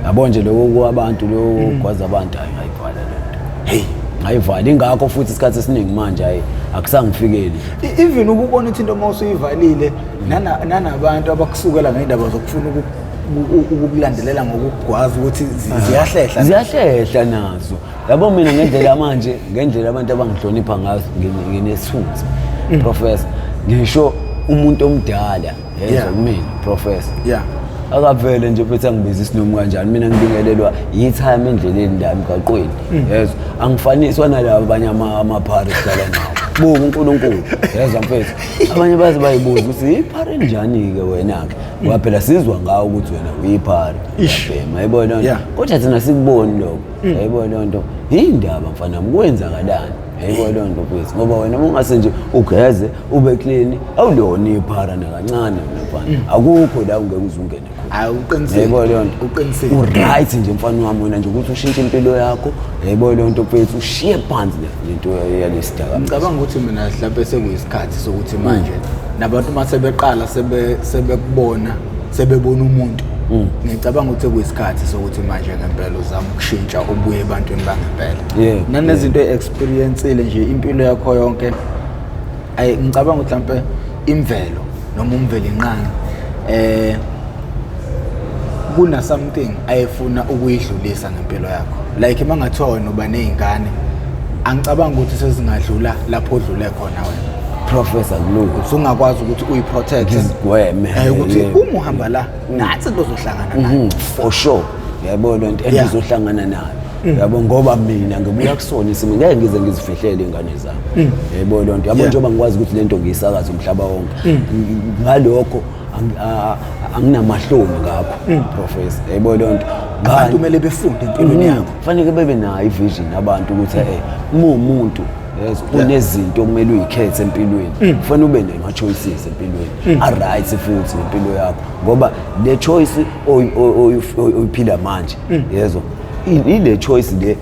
yabo nje lokho kwabantu lokho kwaza abantu ayivala lento ayivala ingakho futhi isikhathi esiningi manje akusangifikeli even ukubona ukuthi into mawusuyivalile nanabantu abakusukela ngendaba zokufuna ukukulandelela ngokugwaza ukuthi ziyahlehla nazo yabo mina ngendlela manje ngendlela abantu abangihlonipha ngazo nginesithunzi professor ngisho umuntu omdala yezwa mina professor akavele nje futhi angibiza isinomu kanjani mina ngibingelelwa yitime endleleni la emgaqweni yezwa angifaniswa nalabo abanye amaphari sihlala nawo buka uNkulunkulu yezwa mfethu abanye baze bayibuza ukuthi iphari njani ke wena ke ngoba phela sizwa ngawo ukuthi wena uyiphari mayibona lonto kodwa thina sikuboni lokho yayibona lonto indaba mfana mkwenzakalani yayibona lonto mfethu ngoba wena ungase nje ugeze ube clean awulona iphara nakancane mfana akukho la ungeke uzungene uqinisile right nje mfana wami wena nje ukuthi ushintshe impilo yakho yayibona lonto mfethu ushiye phansi lento yalesidaka ngicabanga ukuthi mina mhlawumbe sekuyisikhathi sokuthi manje nabantu mase beqala sebekubona sebebona umuntu ngicabanga ukuthi kuyisikhathi sokuthi manje ngempela uzama ukushintsha ubuye ebantwini bangempela nanezinto experienceile nje impilo yakho yonke ngicabanga ukuthi mhlawumbe imvelo noma umvelo inqanga kuna something ayefuna ukuyidlulisa ngempilo yakho like mangathiwa wena uba nezingane angicabanga ukuthi sezingadlula lapho odlule khona wena professor kuloko usungakwazi ukuthi uyiprotect izigweme ukuthi uma uhamba la nathi sizohlangana nayo for sure yayibona into engizohlangana nayo yabo ngoba mina ngibuya kusona isimo ngeke ngize ngizifihlele ingane zami yayibona lonto yabo njengoba ngikwazi ukuthi lento ngiyisakaza umhlaba wonke ngalokho anginamahloni ngakho professor yayibona lonto abantu kumele befunde empilweni yakho kufanele bebe nayo ivision abantu ukuthi umuntu unezinto kumele uyikhethe empilweni kufanele ube nema choices empilweni right futhi impilo yakho ngoba le choice oyiphila manje yezwa ile choice le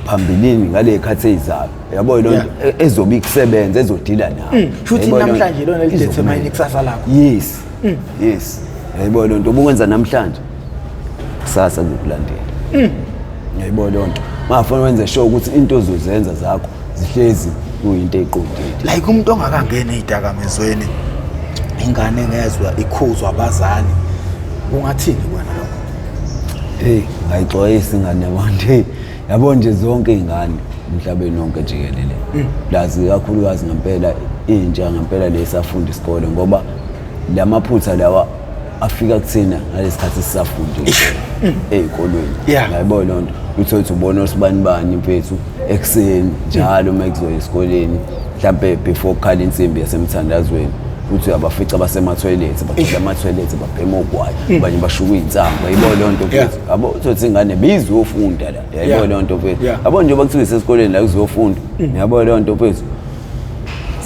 phambilini ngale ikhathi ezizayo yabo lonto ezobe ikusebenza ezodila nayo futhi namhlanje lona lidetermine ikusasa lakho yes yabo lonto ubukwenza namhlanje kusasa kukulandela yabo lonto mafuna wenze sure ukuthi into ozozenza zakho zihlezi kuyinto eqondile like umuntu ongakangena ezidakamizweni ingane ngezwe ikhuzwa abazali ungathini kwena lokho ngayixoyisa ingane yabantu yabo nje zonke izingane emhlabeni wonke jikelele lazi kakhulukazi ngempela intsha ngempela lesafunda isikole ngoba lamaphutha lawa afika kuthina ngalesikhathi sisafunda ezikolweni ngiyayibona lonto uthothi ubona usibani mfethu ekseni njalo makuzoya esikoleni mhlambe before kukhala insimbi yasemthandazweni uthi abafica basema-toilet bagcwele ama-toilet babhema ogwayi abanye bashuka iy'nsango yayibona lonto mfethu yabo uthothi ingane bizofunda la yayibona lonto mfethu yabo njengoba kuthiwa isesikoleni la kuzofunda yabona lonto mfethu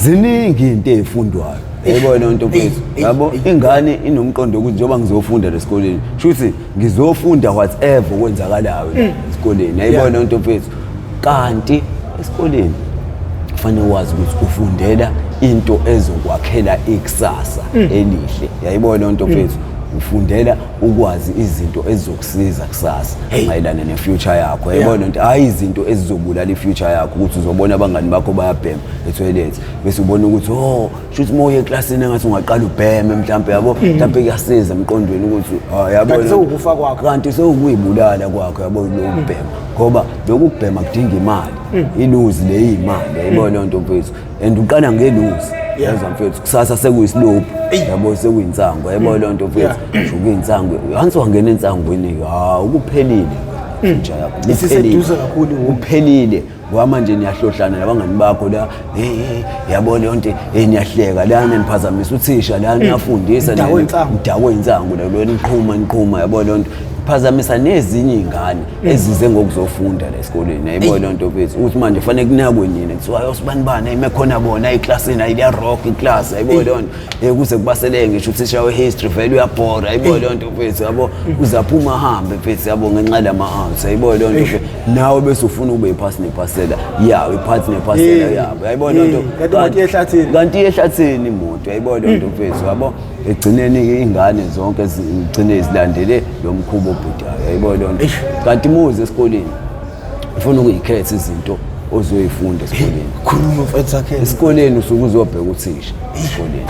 ziningi into ezifundwayo yayibona lonto mfethu yabo ingane inomqondo ukuthi njengoba ngizofunda la esikoleni shuthi ngizofunda whatever kwenzakalayo esikoleni yayibona lonto mfethu kanti esikoleni kufanele wazi ukuthi ufundela into ezokwakhela ikusasa elihle. Yayibona into mfethu, ufundela ukwazi izinto ezizokusiza kusasa mayelana nefuture yakho. Yayibona into hayi izinto ezizobulala ifuture yakho ukuthi uzobona abangani bakho bayabhema etoilet bese ubona ukuthi shuthi moye eclassini engathi ungaqala ubheme mhlawumbe yabo mhlawumbe kuyasiza emqondweni ukuthi yabona sewukufa kwakho kanti sewukuyibulala kwakho yabona lo ubhema ngoba lokubhema kudinga imali iluzi le imali. Yayibona into mfethu and uqala ngeluzi yazi mfethu kusasa sekuyisilobu yabo sekuyinsango. Yayibona into mfethu ukuyinsango hansi wangena ensangweni ukuphelile future yakho isiseduze kakhulu uphelile ngoba manje niyahlohlana nabangani bakho la yabona yonke niyahleka lana niphazamisa uthisha lana niyafundisa ndawo insango la niqhuma yabona yonke phazamisa nezinye izingane ezize ngokuzofunda la esikoleni. Yayibona into mfethu ukuthi manje kufanele kunakwe nini kuthiwa yosibani emekhona bona eclassini ayiya rock iclass. Yayibona yonke kuze kubasele ngisho uthisha we-history vele uyabhora. Yayibona into mfethu yabo uzaphuma hambe mfethu yabo ngenxa lama arts. Yayibona into mfethu nawe bese ufuna ube ipass nephasela yawo ipass nephasela yabo. Yayibona into kanti ehlathini imoto. Yayibona into mfethu yabo egcineni ingane zonke zigcine izilandele lo mkhubo obhudayo. Yayibona into kanti muze esikoleni ufuna ukuyikhetha izinto ozoyifunda esikoleni. Khuluma mfethu akhe esikoleni usuke uzobheka uthisha esikoleni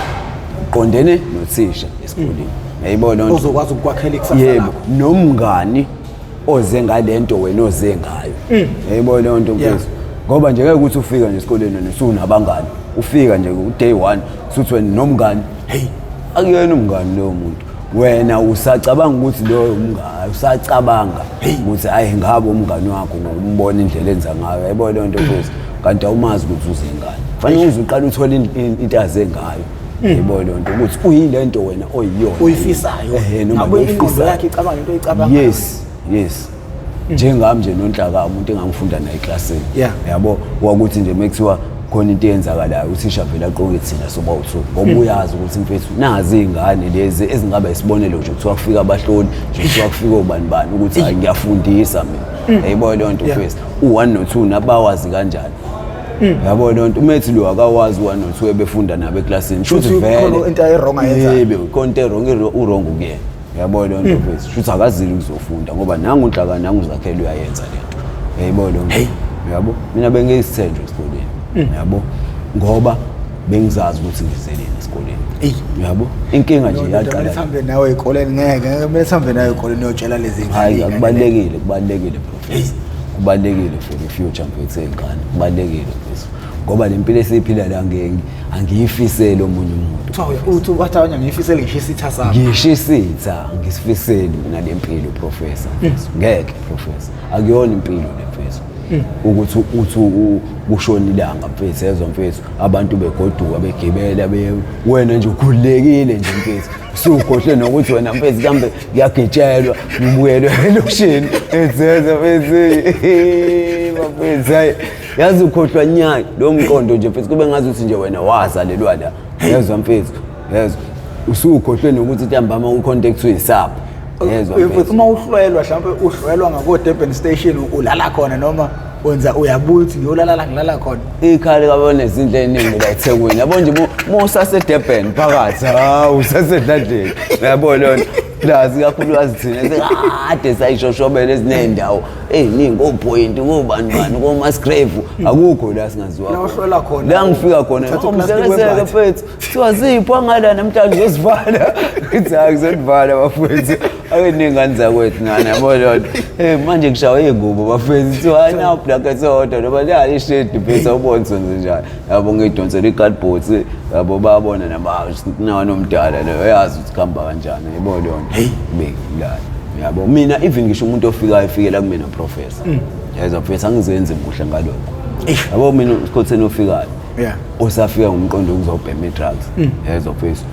qondene nothisha esikoleni. Yayibona into ozokwazi ukukwakhela ikusasa yebo nomngani oze ngalento wena oze ngayo. Yayibona into mfethu ngoba nje ngeke ukuthi ufika nje esikoleni nesunabangani ufika nje day 1 suthi wena nomngani akuyena umngani lo muntu wena usacabanga ukuthi lo umngani usacabanga ukuthi ayi ngabe umngani wakho ngokumbona indlela enza ngayo. Yayibona into mfethu kanti awumazi ukuthi uzengane fanele uzuqala uthola into azengayo. Yayibona into ukuthi uyilento wena oyiyona uyifisayo noma ingqondo yakhe icabanga into oyicabanga. Yes njengami nje noNhlaka umuntu engangifunda naye eclassini yabo wakuthi nje mekuthiwa khona into eyenzakalayo uthisha vele aqoke thina soba-2 ngoba uyazi ukuthi mfethu nazi izingane lezi ezingaba isibonelo nje kuthiwa kufika abahloli nje kuthiwa kufika ubani ukuthi hayi ngiyafundisa mina. Yayibona into mfethu u1 no2 nabawazi kanjani. Yabona into umethi lo akawazi u1 no2 ebefunda nabo eclassini shuthi vele into ayirong ayenza yebo konke urong ukuyena. Yabona into mfethu shuthi akazili ukuzofunda ngoba nangu uNhlaka nangu uzakhela uyayenza lento. Yayibona yabo mina bengiyisithenjwe esikoleni yabo ngoba bengizazi ukuthi ngizeleni esikoleni. Yabo inkinga nje yaqala mhlawumbe nawe ezikoleni ngeke kumele sihambe nawe ezikoleni uyotshela lezi zinto. Hayi kubalekile professor kubalekile for the future mfethu engane kubalekile mfethu ngoba lempilo esiphila la angiyifisele omunye umuntu. Uthi wathanya ngiyifisele ngishisitha sami ngishisitha ngisifisele mina lempilo professor. Ngeke professor akuyona impilo mfethu ukuthi kushona ilanga mfethu ezwa mfethu abantu begoduka begibela wena nje ukhulekile nje mfethu usukhohle nokuthi wena mfethu kambe kuyagitshelwa ubuyelwe elokushini ezeza mfethu hayi yazi ukhohlwa nyaka lo mqondo nje mfethu kube ngazi ukuthi nje wena wazalelwa la. Yezwa mfethu yezwa usukhohle nokuthi ntamba ama ucontact uyisapho. Yezwa mfethu uma uhlwelwa mhlawumbe uhlwelwa ngako Durban station ulala khona noma wenza uyabuthi ngiyolala ngilala khona ikhali kabone izinto eziningi la eThekwini yabo nje mosase Durban phakathi usasedladleni yabona lona lazi kakhulu azithina sekade sayishoshobela ezinendawo eziningi oPoint ngobani koMasgrave akukho la singaziwa la khona la ngifika khona umzekelo mfethu siwazipho ngala namhlanje uzivala ithi akuzivala bafethu akeningani zakwethu ngana yabona manje kushawa ingubo bafethu hayi na blankets odwa noma la ishade bese ubonze njalo yabo ngidonsela icardboards yabo babona nanomdala lo yazi ukuthi khamba kanjani yibona yona bekula yabo mina even ngisho umuntu ofikayo efikela kumina professor yazi professor angizenze muhle ngalokho yabo mina Owuskhotheni ofikayo osafika ngomqondo ukuzobhema drugs yazi professor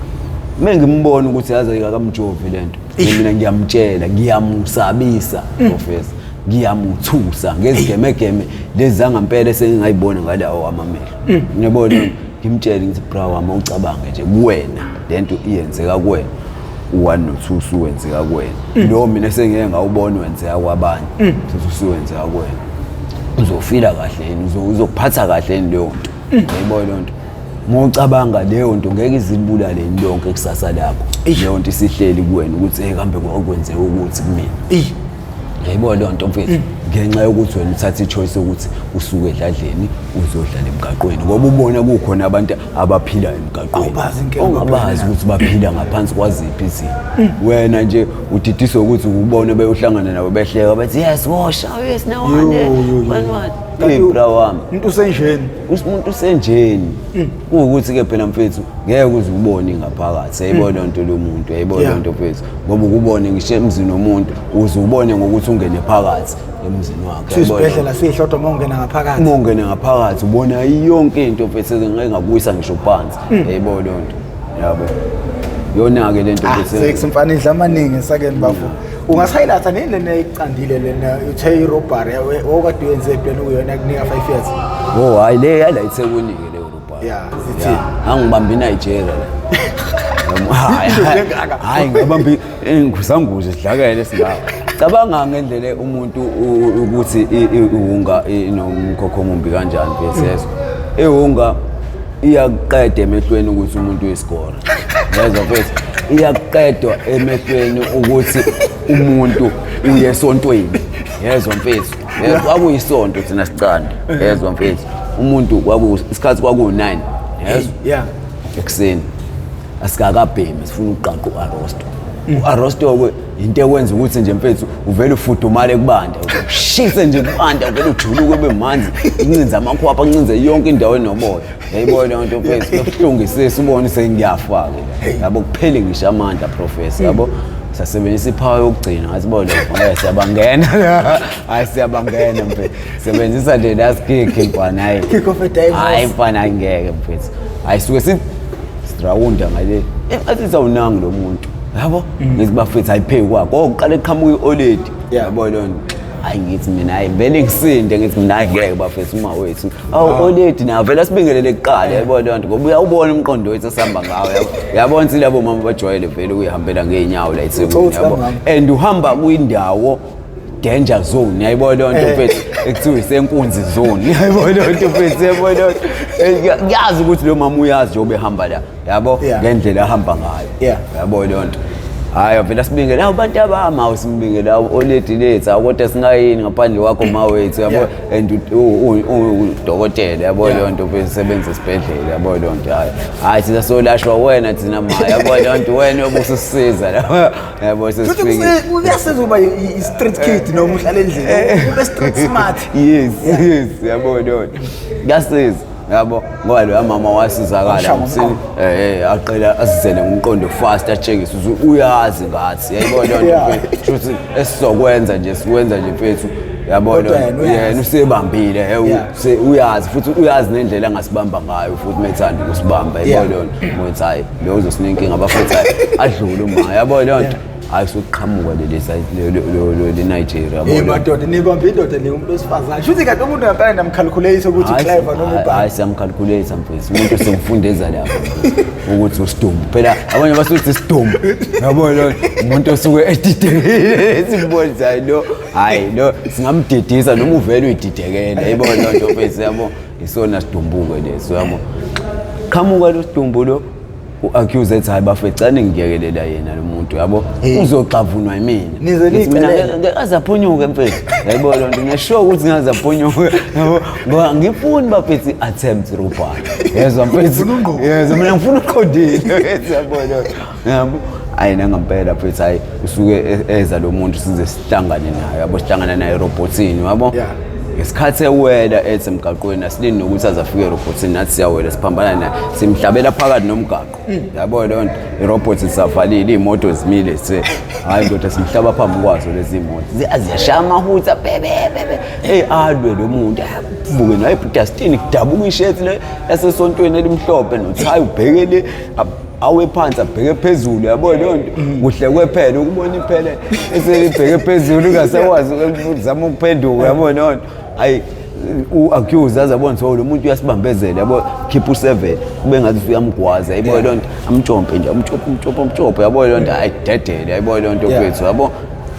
mina ngimbona ukuthi yazi akamjovi lento mina ngiyamtshela ngiyamusabisa professor ngiyamuthusa ngezigemegeme lezi zangampela sengingayibona ngalawo amamehlo. Ngiyabona ngimtshela ngithi bra wami ucabange nje kuwena lento iyenzeka kuwena u1 no2 usuwenzeka kuwena lo mina sengeke ngawubona wenzeka kwabanye futhi usuwenzeka kuwena uzofila kahle yini uzophatha kahle yini leyo nto yayibona lonto mocabanga leyo nto ngeke izibulale lonke kusasa lakho leyo nto isihleli kuwena ukuthi kambe kwakwenze ukuthi kumina yayibona lonto mfethu ngenxa yokuthi wena uthatha ichoice ukuthi usuke edladleni uzodlala emgaqweni ngoba ubona kukhona abantu abaphila emgaqweni ongabazi ukuthi baphila ngaphansi kwaziphi izinto wena nje udidiswa ukuthi ubone beyohlangana nabo behleka bathi yes washa yes nawane bra wami umuntu usenjeni ukuthi ke phela mfethu ngeke uze ubone ngaphakathi yayibona lonto lo muntu yayibona lonto mfethu ngoba ukubone ngisho emzini womuntu uze ubone ngokuthi ungene phakathi emzini wakhe isibhedlela sihlodwa mongena ngaphakathi ubona yonke into mfethu ngeke ngakuyisa ngisho phansi yayibona lonto yabo yona ke lento mfethu sekumfanele amaningi sakeni bafu ungasayilata nendlela ecandile lena uthe irobbery okade wenze plan kuyona kunika 5 years hayi le yala iThekwini ke le robbery sithi angibambi Nigeria la hayi ngibambi engizanguze sidlakele singawo cabanga ngendlela umuntu ukuthi ihunga inomkhokho omumbi kanjani bese ihunga iyaqeda emehlweni ukuthi umuntu uyiskora yezwa mfethu iyaqedwa emehlweni ukuthi umuntu uyesontweni yezwa mfethu kwakuyisonto thina sicanda yezwa mfethu umuntu isikhathi kwaku9 yezwa ekseni asikakabhemi sifuna uqaqo uArosto uArosto ke into ekwenza ukuthi nje mfethu uvele ufudumale kubanda ushise nje kubanda uvele ujuluke bemanzi incinza amakhwapha incinze yonke indawo enoboya yayibona lonto mfethu kuhlungisisa ubone sengiyafa ke yabo kuphele ngisho amandla professor yabo sasebenzisa ipower yokugcina ngathi bona siyabangena hayi siyabangena mfethu sebenzisa le last kick mfana hayi kick off a hayi mfana ngeke mfethu hayi suke sirawunda ngale athi sawunanga lo muntu yabo ngithi bafethu ayiphe kwakho oqala eqhamuka ioledi yabo lonto hayi ngithi mina hayi vele ngisinde ngithi mina ngeke bafethu uma wethu oledi na vele sibingelele kuqala yabo lonto ngoba uyawubona umqondo wethu esihamba ngawo yabona ukuthi labo mama bajwayele vele uyihambela ngeenyawo la eThekwini yabo and uhamba kwindawo danger zone yayibona lonto mfethu ekuthiwa isenkunzi zone yayibona lonto mfethu yayibona lonto yazi ukuthi lo mama uyazi nje obehamba la yabo ngendlela ahamba ngayo yabo lonto hayi vele sibingele abantu abama usimbingela oledi lethu kodwa singayini ngaphandle kwakho mawethu yabo and udokotela yabo lonto bese sebenza esibhedlela yabo lonto hayi thina solashwa wena thina maya yabo lonto wena obusisiza la yabo sesifike uyasiza uba i-street kid noma uhlala endlini ube street smart yes yabo lonto ngasiza yabo ngoba lo mama wasizakala umsini aqela asizele ngomqondo fast atshengisa ukuthi uyazi ngathi yayibona lonto futhi esizokwenza nje sikwenza nje mfethu yabona yena usebambile uyazi futhi uyazi nendlela angasibamba ngayo futhi methanda ukusibamba yayibona lonto ukuthi hayi lo uzosininkinga abafethu adlule uma yabona lonto ayisuqhamuka le Nigeria yabo madoda nibambe indoda le umuntu osifazana shuthi kade umuntu ngaphandle namcalculate ukuthi clever noma ubani hayi siyamcalculate mfethu umuntu semfundeza lapho ukuthi usidumbu phela abanye basuthi sidumbu yabona lo umuntu osuke edidekile simbonisa hayi lo singamdidisa noma uvele uyididekele yayibona lonto mfethu yabo isona sidumbuke leso yabo qhamuka lo sidumbu lo u-accuse ethi hayi bafecane ngiyekelela yena lo muntu yabo uzoxavunwa yimina mina ngazaphunyuke mfethu yayibona lonto ngisho ukuthi ngazaphunyuke yabo ngoba ngifuni bafethi attempt robbery yezwa mfethu yezwa mina ngifuna uqondile yabona yabo hayi nangampela mfethu hayi usuke eza lo muntu size sihlangane naye yabo sihlangana naye robotsini yabo ngesikhathi ewela ethi emgaqweni asilini nokuthi azafike irobotini nathi siyawela siphambana naye simhlabela phakathi nomgaqo yabona lonto irobot sisavalile imoto zimile sithe hayi kodwa simhlaba phambi kwazo lezi imoto aziyashaya amahutha bebe alwe lo muntu avuke naye dustini kudabuka ishethi le yasesontweni elimhlophe nothayi ubhekele awe phansi abheke phezulu yabona lonto kuhle kwephela ukubona iphele eselibheke phezulu ungasakwazi ukuzama ukuphenduka yabona lonto hayi u-accuse azabona ukuthi lo muntu uyasibambezela yabo khipha u7 kube ngathi uyamgwaza yabona lonto amtshompe nje amtshompe yabona lonto hayi dedele yabona lonto kwethu yabo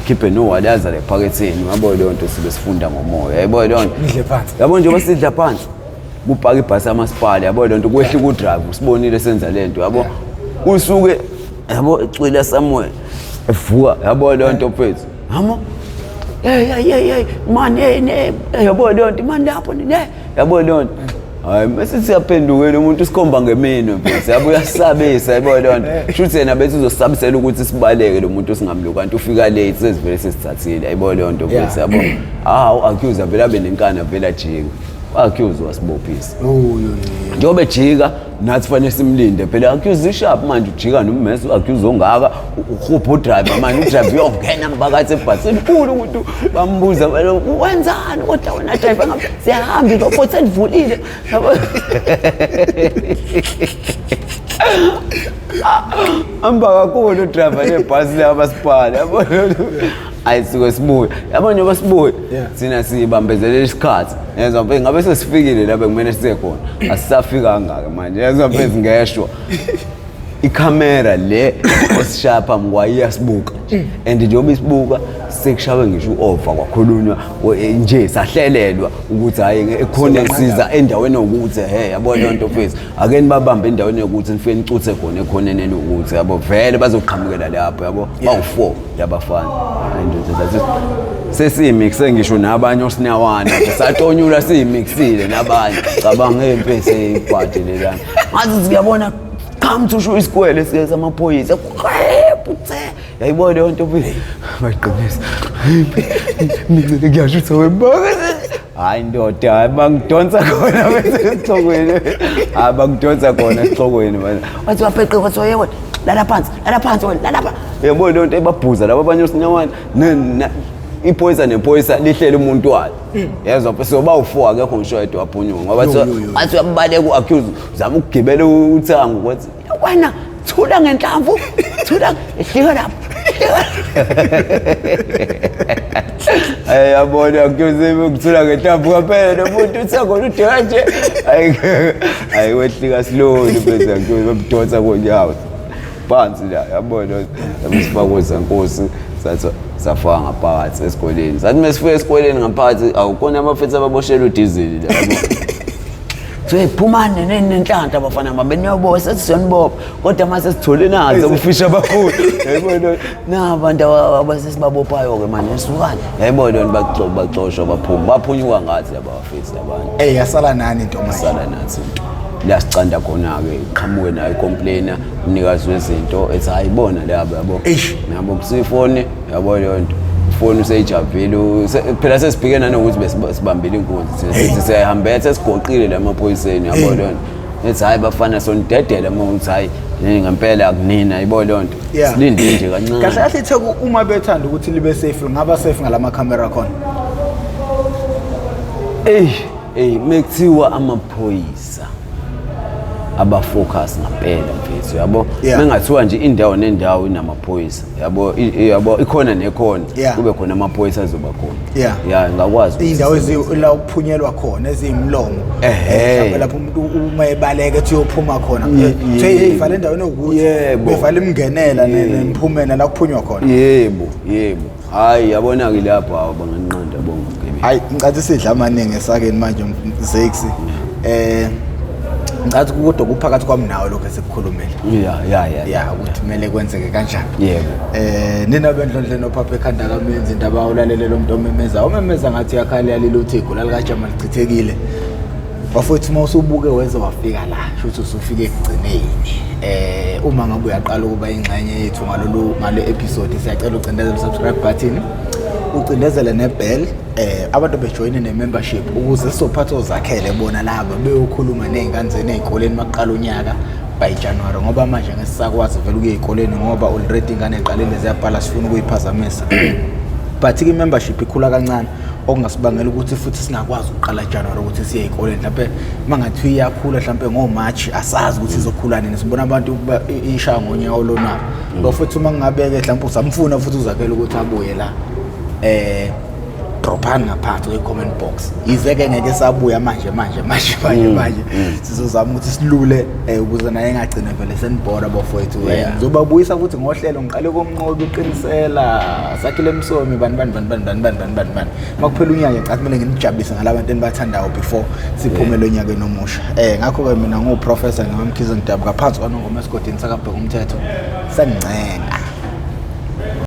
khiphe nowalaza le phaketheni yabona lonto sibe sifunda ngomoya yabona lonto nidle phansi yabona nje basidla phansi kupaka ibhasi amasipala yabo lento kwehla ku drive usibonile senza lento yabo usuke yabo ecwila somewhere evuka yabo lento mfethu hamo hey man yabo lento man lapho ne yabo lento hayi mase siyaphendukela umuntu sikhomba ngemino mfethu yabo uyasabisa yabo lento shuthi yena bethi uzosabisela ukuthi sibaleke lo muntu singamluka kanti ufika late sesivele sesithathile yabo lento mfethu yabo accuse vela benenkana vela jika accuse wasibophisa njobe jika nathi fanele simlinde phela accuse ishap manje ujika nommese accuse ongaka ukhupha driver manje udriver uyongena phakathi ebhasini ukhulu umuntu bambuza wenzani kodwa wena driver ngabe siyahamba irobots edivulile amba kakhulu driver lebhasi labasipala yabo ayisuke sibuye yabona basibuye sina sibambezelela isikhathi yezwa mfethu ngabe sesifikile lapha kumele size khona asisafika ngaka manje yezwa mfethu ngeshwa ikamera le osishapha mkwayasibuka and njengoba isibuka sekushawe ngisho uover kwakhulunywa nje sahlelelwa ukuthi hayi ekhona siza endaweni ukuthi yabona lonto mfethu ake nibabambe endaweni yokuthi nifike nicuthe khona ekhoneneni ukuthi yabo vele bazoqhamukela lapho yabo bawu4 yabafana and sesimixe ngisho nabanye osinawana satonyula simixile nabanye cabanga empese ibhadi lelana ngathi siyabona come to show isikwele siyeza amaphoyisa puthe yayibona lonto mfethu bayiqinisa mina ngiyashutha webanga hayi ndoda bangidonsa khona bese esihlokweni abangidonsa khona esihlokweni manje wathi wapheqe wathi yebo lala phansi wena lala phansi yebo lonto ebabhuza labo abanye osinyawana iphoyisa nephoyisa lihlele umuntu wayo yezwa bese bawu4 akekho ngisho yedwa waphunyuka ngoba athi uyabaleka uaccuse uzama ukugibela uthango ukuthi wena thula ngenhlamvu thula ehlika lapho yabona accuse ukuthula ngenhlamvu kwaphela nomuntu uthango udeka nje hayi wehlika slowly bese accuse bamdonsa konyawo phansi la yabona abisifakoza Nkosi sathi safaka ngaphakathi esikoleni sathi mesifike esikoleni ngaphakathi awukona abafethu ababoshela udizili lapho phumane nenhlanhla abafana mabeniyobona sethi siyonibopha kodwa mase sithole nazo ubufisha abakhulu yayibona nabantu abasesibabophayo ke manje esukani yayibona baxoshwa baphunyuka ngathi abafethu abantu yasala nani intombi sala nathi lasicanda khona ke iqhamuke nayo complainer umnikazi wezinto ethi hayibona laba yabo nabo kusifone yabo yonto ifoni useyijavile phela sesibhekena nokuthi besibambile inkunzi sithi siyahambethe esigoqile lamaphoyiseni yabo lonto ethi hayi bafana sonidedela ukuthi hayi ngempela akunina yabo lonto silinde nje kancane kahle kahle ithe uma bethanda ukuthi libe safe ngaba safe ngalama camera khona mekuthiwa amaphoyisa abafocus ngaphela mfethu yabo mengathiwa nje indawo nendawo inamaphoyisa yabo ikhona nekhona kube khona amaphoyisa azoba khona ngakwazi indawo la ukuphunyelwa khona ezimlomo mhlawumbe lapho umuntu uma ebaleka ethi uyophuma khona hey vale endaweni ukuthi bevale imngenela nemphumela la kuphunywa khona yebo hayi yabona ke lapho abanganqanda bonke hayi ngicathi sidla amaningi esakeni manje Zex ngathi kodwa kuphakathi kwami nawe lokho esikukhulumela ukuthi kumele kwenzeke kanjani nina bendlondle nophapha ekhanda kamenzi indaba ulalele lo muntu omemeza ngathi yakhala yalelo uthego lalikaJama lichithekile bafowethu mawusubuke weze wafika la shothi usufike ekugcineni uma ngabe uyaqala ukuba ingxenye yethu ngale episode siyacela ucindezele subscribe button ucindezele nebell abantu bejoyine nemembership ukuze sizophatha ozakhele bona laba beyokhuluma nezingane ezikoleni maqala unyaka by January ngoba manje ngesisakwazi vele ukuye ezikoleni ngoba already ingane eqalile ziyabhala sifuna ukuyiphazamisa but i-membership ikhula kancane okungasibangela ukuthi futhi singakwazi ukuqala January ukuthi siye ezikoleni mhlawumbe mangathi iyakhula mhlawumbe ngoMarch asazi ukuthi izokhula nini sibona abantu ishaya ngonyaka lona bafuthi uma ngingabeke mhlawumbe usamfuna futhi uzakhele ukuthi abuye la drophani ngaphansi kwe-comment box. Yize-ke ngeke sabuya manje sizozama ukuthi silule ukuze naye engagcina vele senibhora bafowethu. Ngizobabuyisa futhi ngohlelo ngiqale komnqobi uqinisela sakhile emsomi bani. Makuphela unyaka ngicela kumele nginijabulise ngalabantu enibathandayo before siphumele onyakeni omusha. Ngakho-ke mina ngiwuprofessor ngingamkhize ngidaba ngaphansi kwanongoma esigodini sakabheka umthetho sengincenga.